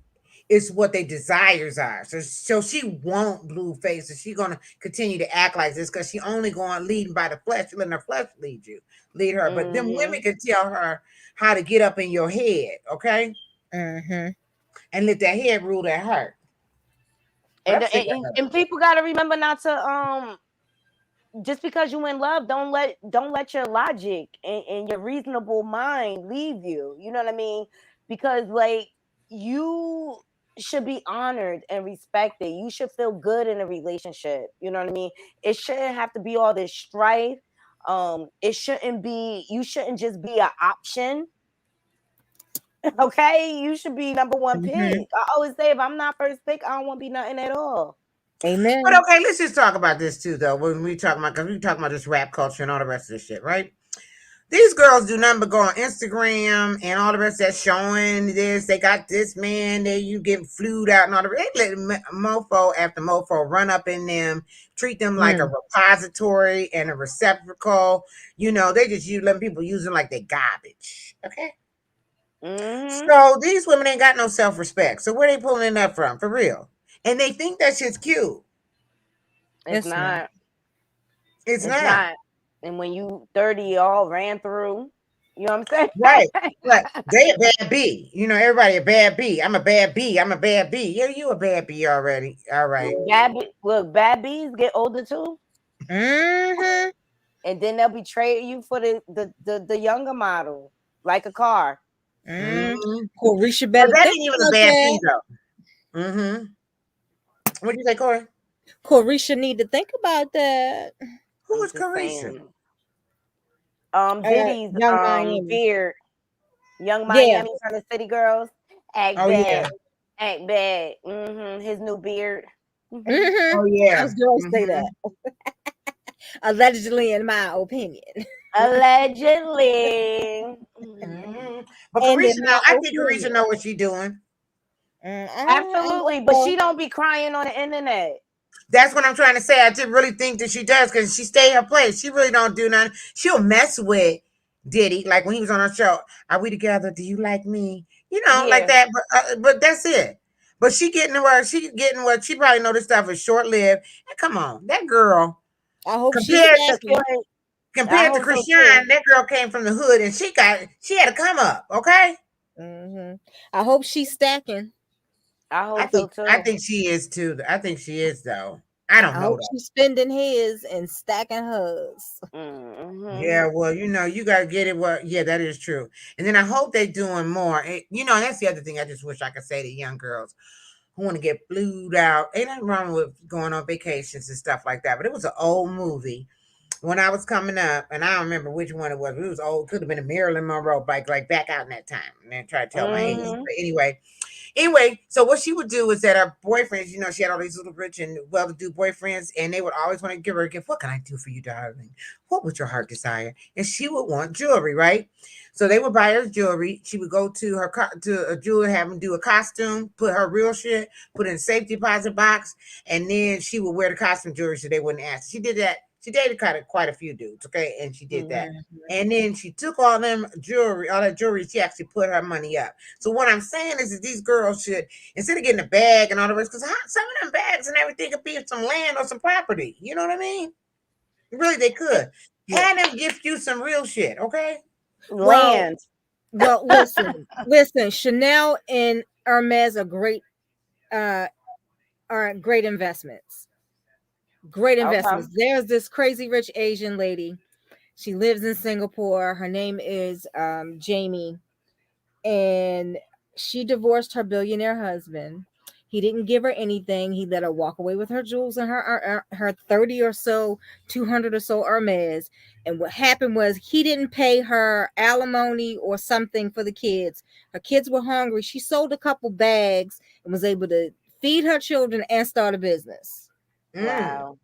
It's what their desires are. So she won't Blueface. So she's gonna continue to act like this because she only going leading by the flesh, letting her flesh lead her. But them women can tell her how to get up in your head, okay? And let that head rule that heart. And people gotta remember not to just because you in love, don't let your logic and your reasonable mind leave you. You know what I mean? Because like you should be honored and respected. You should feel good in a relationship. You know what I mean? It shouldn't have to be all this strife. You shouldn't just be an option. Okay, you should be number one pick. I always say if I'm not first pick, I don't want to be nothing at all. Amen. But okay, let's just talk about this too, though. When we talk about, because we talking about this rap culture and all the rest of this shit, right? These girls do nothing but go on Instagram and all the rest that's showing this. They got this man, you getting flued out and all the rest. They let mofo after mofo run up in them, treat them like a repository and a receptacle. They just letting people use them like they garbage. Okay. So these women ain't got no self-respect. So where they pulling that from? For real. And they think that shit's cute. It's not. It's not. And when you 30, you all ran through. You know what I'm saying? Right. But they a bad B. Everybody a bad B. I'm a bad B. I'm a bad B. Yeah, you a bad B already. All right. Bad B's get older too. And then they'll betray you for the younger model, like a car. Carisha better. That ain't even a bad B though. What did you say, Corey? Carisha need to think about that. Who is Carisha? Diddy's Young Miami. beard. Young Miami from the City Girls. Act bad. Act bad. His new beard. Oh yeah. Those girls say that. Allegedly, in my opinion. Allegedly. But Carisha, I think Carisha know what she's doing. Absolutely, but she don't be crying on the internet. That's what I'm trying to say. I didn't really think that she does because she stay her place. She really don't do nothing. She'll mess with Diddy, like when he was on her show. Are we together? Do you like me? Like that. But that's it. But she getting what she probably know this stuff is short lived. And come on, that girl. I hope compared to Chrisean, that girl came from the hood and she had to come up. Okay. I hope she's stacking. I think she is too. I think she is though. I don't know. Hope she's spending his and stacking hers. Yeah, well, you gotta get it. Well, yeah, that is true. And then I hope they're doing more. And, that's the other thing I just wish I could say to young girls who want to get flued out. Ain't nothing wrong with going on vacations and stuff like that. But it was an old movie when I was coming up, and I don't remember which one it was. It was old. Could have been a Marilyn Monroe bike, like back out in that time. And then try to tell my age. But anyway, so what she would do is that her boyfriends, you know, she had all these little rich and well-to-do boyfriends, and they would always want to give her a gift. What can I do for you, darling? What would your heart desire? And she would want jewelry, right? So they would buy her jewelry. She would go to a jeweler, have him do a costume, put her real shit, put it in a safe deposit box, and then she would wear the costume jewelry so they wouldn't ask. She did that. She dated quite a few dudes, okay? And she did that. And then she took all that jewelry, she actually put her money up. So what I'm saying is that these girls should, instead of getting a bag and all the rest, because some of them bags and everything could be some land or some property. You know what I mean? Really, they could. Have them gift you some real shit, okay? Land. Well, listen, Chanel and Hermes are great investments. Great investments. There's this crazy rich Asian lady. She lives in Singapore. Her name is Jamie, and she divorced her billionaire husband. He didn't give her anything. He let her walk away with her jewels and her 30 or so, 200 or so Hermes. And what happened was he didn't pay her alimony or something for the kids. Her kids were hungry. She sold a couple bags and was able to feed her children and start a business. Wow.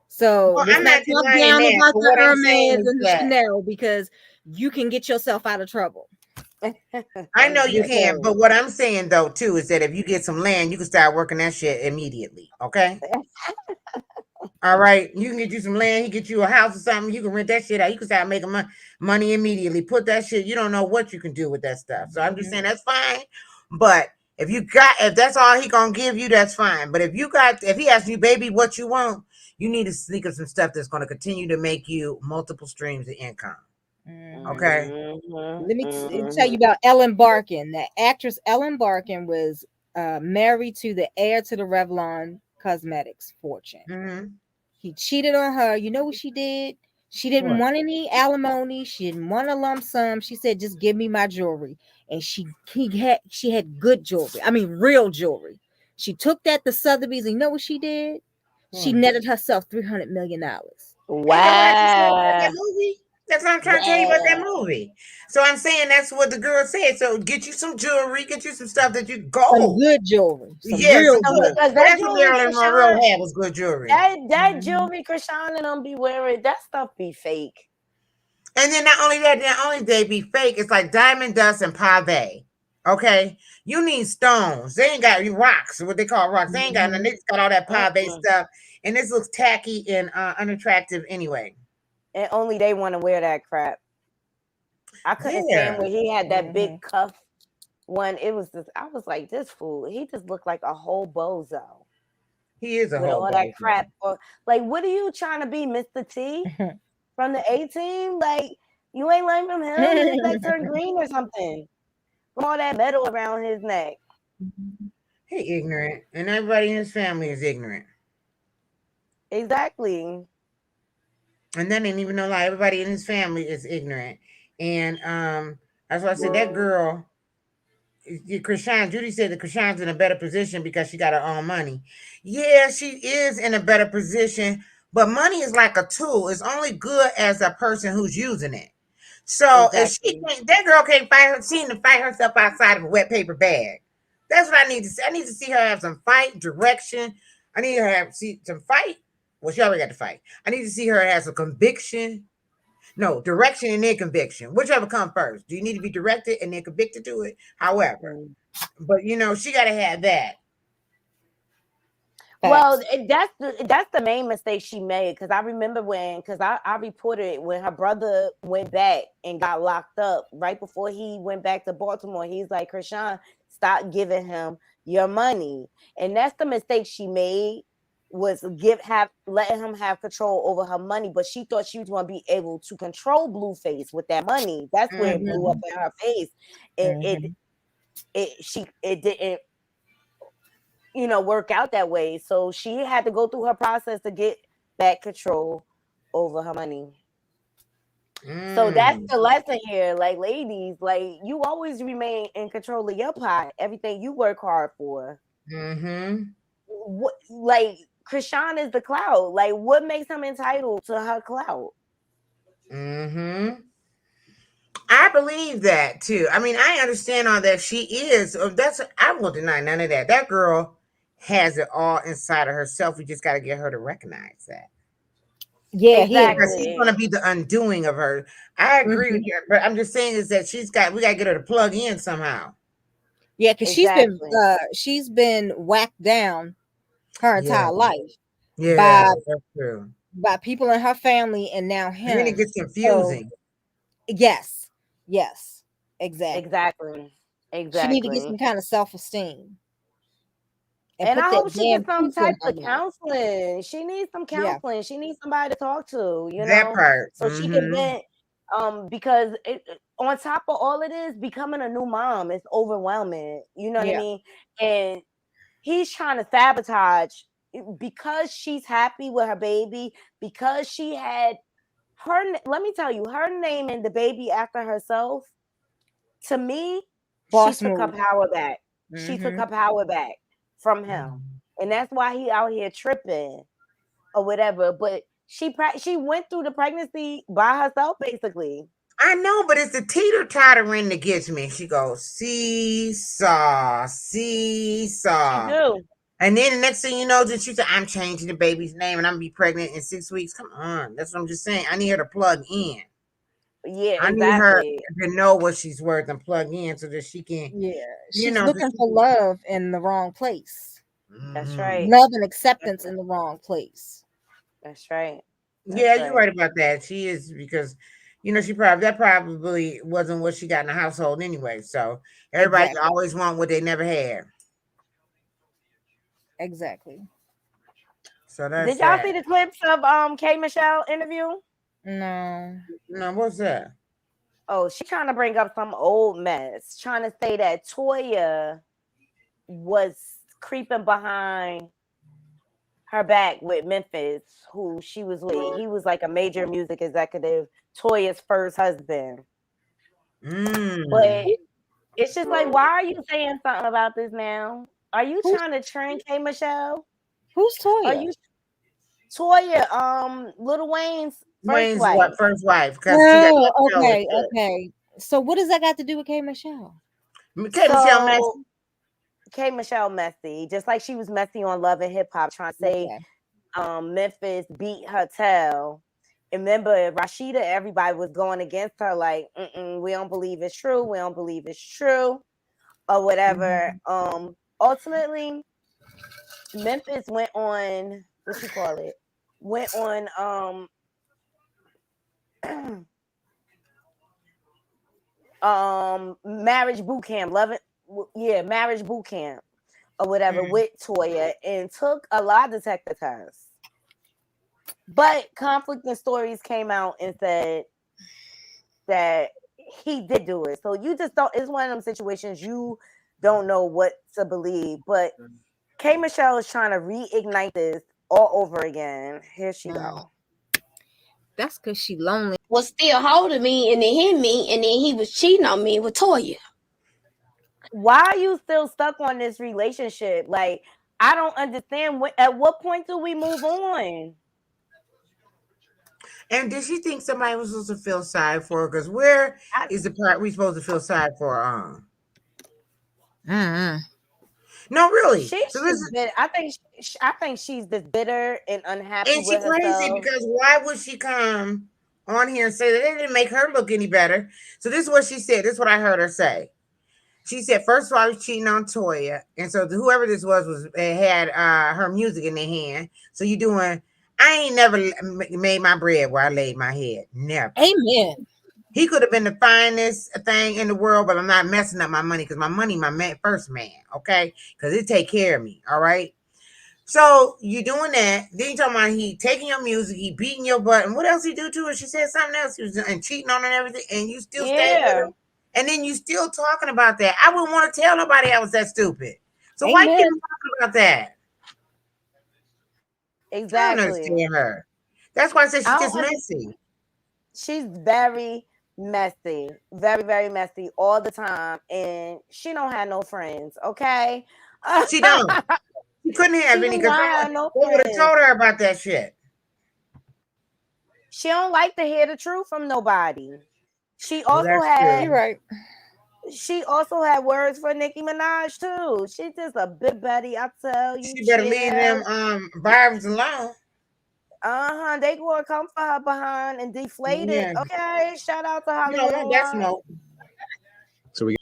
So I'm not talk denying down that, about but the what I'm saying Hermes is and the that- Chanel because you can get yourself out of trouble. I know you can, but what I'm saying though too is that if you get some land, you can start working that shit immediately. Okay. All right, you can get you some land, you get you a house or something, you can rent that shit out. You can start making money immediately. Put that shit, you don't know what you can do with that stuff. So I'm just saying that's fine. But if that's all he gonna give you, that's fine. But if he asks you, baby, what you want, you need to sneak up some stuff that's gonna continue to make you multiple streams of income. Okay. Let me tell you about Ellen Barkin. The actress Ellen Barkin was married to the heir to the Revlon Cosmetics fortune. He cheated on her. You know what she did? She didn't want any alimony. She didn't want a lump sum. She said, "Just give me my jewelry." And she had good jewelry. I mean, real jewelry. She took that to Sotheby's, and you know what she did? She netted herself $300 million. Wow. That's what I'm trying to tell you about that movie. So I'm saying that's what the girl said. So get you some jewelry, get you some stuff that you Some good jewelry. Yes, Real jewelry. Because That's what Marilyn Monroe had was good jewelry. That jewelry Chrisean and them be wearing, that stuff be fake. And then not only they be fake, it's like diamond dust and pave. Okay, you need stones. They ain't got rocks, what they call rocks. They ain't got none. They just got all that pave stuff, and this looks tacky and unattractive anyway. And only they want to wear that crap. I couldn't stand when he had that big cuff one. It was just, I was like, this fool. He just looked like a whole bozo. He is a with whole all that crap. Like, what are you trying to be, Mr. T? From the 18? Like, you ain't learned from him. His neck turned green or something. All that metal around his neck. He ignorant, and everybody in his family is ignorant. Exactly. And that ain't even no lie. Everybody in his family is ignorant. And that's why I said that girl, Chrisean, Judy said that Chrisean's in a better position because she got her own money. Yeah, she is in a better position, but money is like a tool. It's only good as a person who's using it. So if she can't, that girl can't seem to fight herself outside of a wet paper bag. That's what I need to see. I need to see her have some fight, direction. I need her to have some fight. Well, she already got to fight. I need to see her have some conviction. No, direction and then conviction. Whichever comes first. Do you need to be directed and then convicted to it? However, but she got to have that. Well, that's the main mistake she made, because I remember I reported when her brother went back and got locked up right before he went back to Baltimore. He's like, Chrisean, stop giving him your money, and that's the mistake she made, was letting him have control over her money. But she thought she was going to be able to control Blueface with that money. That's where it blew up in her face. It didn't work out that way. So she had to go through her process to get back control over her money. So that's the lesson here. Like, ladies, like, you always remain in control of your pot, everything you work hard for. What, like, Chrisean is the clout. Like, what makes him entitled to her clout? I believe that too. I mean, I understand all that. She is. I won't deny none of that. That girl has it all inside of herself. We just got to get her to recognize that. Yeah, Because he's going to be the undoing of her. I agree with you, but I'm just saying is that we got to get her to plug in somehow. Yeah, because she's been whacked down her entire life. Yeah, that's true. By people in her family and now him. And then it gets confusing. So, yes, exactly. Exactly. She need to get some kind of self-esteem. And I hope she gets some type of counseling. She needs some counseling. She needs somebody to talk to, you know, that part. So she can vent. Because on top of all of this, becoming a new mom is overwhelming. You know what I mean? And he's trying to sabotage because she's happy with her baby, because she had her. Let me tell you, her naming the baby after herself. To me, she took her power back. She took her power back from him, and that's why he out here tripping or whatever. But she went through the pregnancy by herself, basically. I know, but it's the teeter-tottering that gets me. She goes, seesaw. She do. And then the next thing you know, then she said, I'm changing the baby's name and I'm gonna be pregnant in 6 weeks. Come on. That's what I'm just saying. I need her to plug in. Yeah, I need her to know what she's worth and plug in so that she can. Yeah, she's looking for love in the wrong place. That's right. Love and acceptance in the wrong place. That's right. You're right about that. She is, because that probably wasn't what she got in the household anyway. So everybody always want what they never had. Exactly. So that's Did y'all see the clips of K Michelle interview? No, what's that? Oh, she trying to bring up some old mess, trying to say that Toya was creeping behind her back with Memphis, who she was with. He was like a major music executive, Toya's first husband. But it's just like, why are you saying something about this now? Are you trying to trend K Michelle? Who's Toya? Are you Toya? Lil Wayne's first wife. First wife. Okay. So what does that got to do with K Michelle? K Michelle messy, just like she was messy on Love and Hip Hop, trying to say Memphis beat her tail. And remember, Rashida, everybody was going against her, like, we don't believe it's true. We don't believe it's true, or whatever. Ultimately, Memphis went on marriage boot camp, marriage boot camp or whatever with Toya, and took a lie detector test. But conflicting stories came out and said that he did do it. So you just don't, it's one of them situations you don't know what to believe. But K Michelle is trying to reignite this all over again. Here she go. That's because she lonely. Was still holding me and then hit me, and then he was cheating on me with Toya. Why are you still stuck on this relationship? Like, I don't understand. At what point do we move on? And did she think somebody was supposed to feel sorry for her? Because where is the part we supposed to feel sorry for her on? No, really. I think she's just bitter and unhappy. And she's crazy because why would she come on here and say that it didn't make her look any better? So this is what she said. This is what I heard her say. She said, first of all, I was cheating on Toya. And so whoever this was had her music in their hand. So you doing, I ain't never made my bread where I laid my head. Never. Amen. He could have been the finest thing in the world, but I'm not messing up my money because my money, first man, okay? Because it take care of me, all right? So you doing that. Then you talking about he taking your music, he beating your butt. And what else he do to her? She said something else. He was and cheating on her and everything. And you still stay with him. And then you still talking about that. I wouldn't want to tell nobody I was that stupid. So why keep talking about that? Exactly. I don't understand her. That's why I said she's just messy. she's very messy, very, very messy all the time, and she don't have no friends. Okay, She don't. She couldn't have she any do because not have no they would have friends. told her about that shit. She don't like to hear the truth from nobody. She Well, also that's had. true. You're right. She also had words for Nicki Minaj too. She's just a big buddy, I tell you. She better leave them vibes alone. They gonna come for her behind and deflate it. Yeah. Okay. Shout out to You don't Hollywood. want that smoke. So we,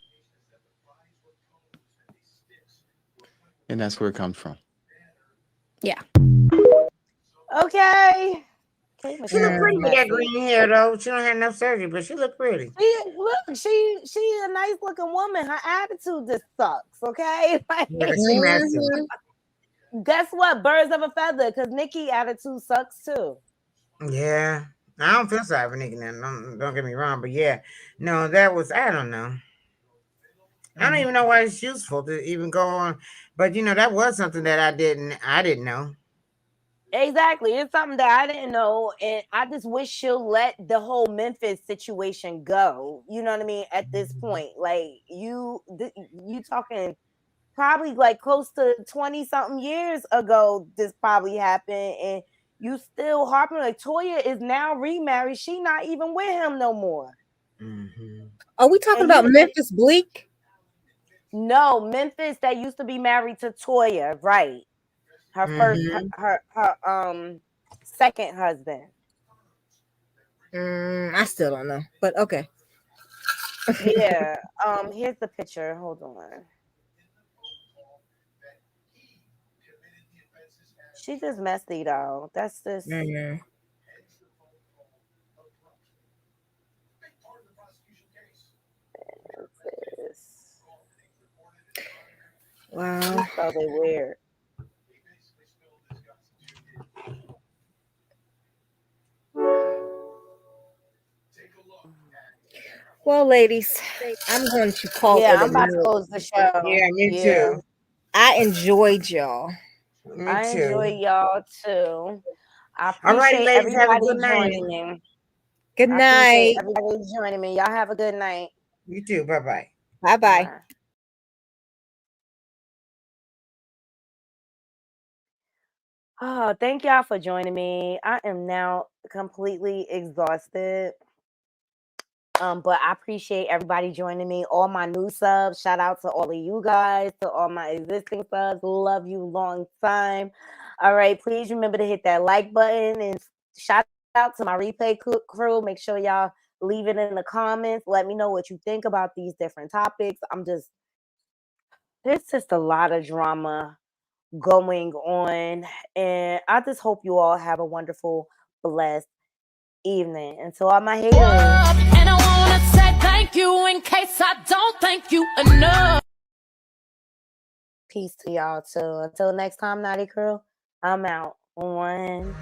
and that's where it comes from. Yeah. Okay. She look pretty with that green hair though. She don't have enough surgery, but she look pretty. She a nice looking woman. Her attitude just sucks. Okay. Like, Yeah, she messy. guess what? Birds of a feather, because Nicki attitude sucks too. Yeah. I don't feel sorry for Nicki now. Don't get me wrong, but yeah. No, that was, I don't know. I don't even know why it's useful to even go on. But you know, that was something that I didn't know. Exactly. It's something that I didn't know. And I just wish she'll let the whole Memphis situation go. You know what I mean? At this point, like you talking probably like close to 20 something years ago, this probably happened. And you still harping like Toya is now remarried. She not even with him no more. Are we talking about Memphis Bleak? No, Memphis that used to be married to Toya, right? Her first, her second husband. I still don't know, but okay. Yeah. Here's the picture. Hold on. She's just messy though. That's just. Wow. So they weird. Well, ladies, I'm going to call it. I'm about to close the show. Yeah, me too. I enjoyed y'all. I enjoy y'all too. I All right, appreciate ladies, have a everybody good night. joining me. Good I night. appreciate everybody joining me. Y'all have a good night. You too. Bye-bye. Bye-bye. Oh, thank y'all for joining me. I am now completely exhausted. But I appreciate everybody joining me. All my new subs, shout out to all of you guys, to all my existing subs. Love you long time. All right, please remember to hit that like button and shout out to my replay crew. Make sure y'all leave it in the comments. Let me know what you think about these different topics. There's just a lot of drama going on, and I just hope you all have a wonderful, blessed evening. Until all my haters. And I wanna say thank you in case I don't thank you enough. Peace to y'all too. Until next time, Naughty Crew, I'm out. 1.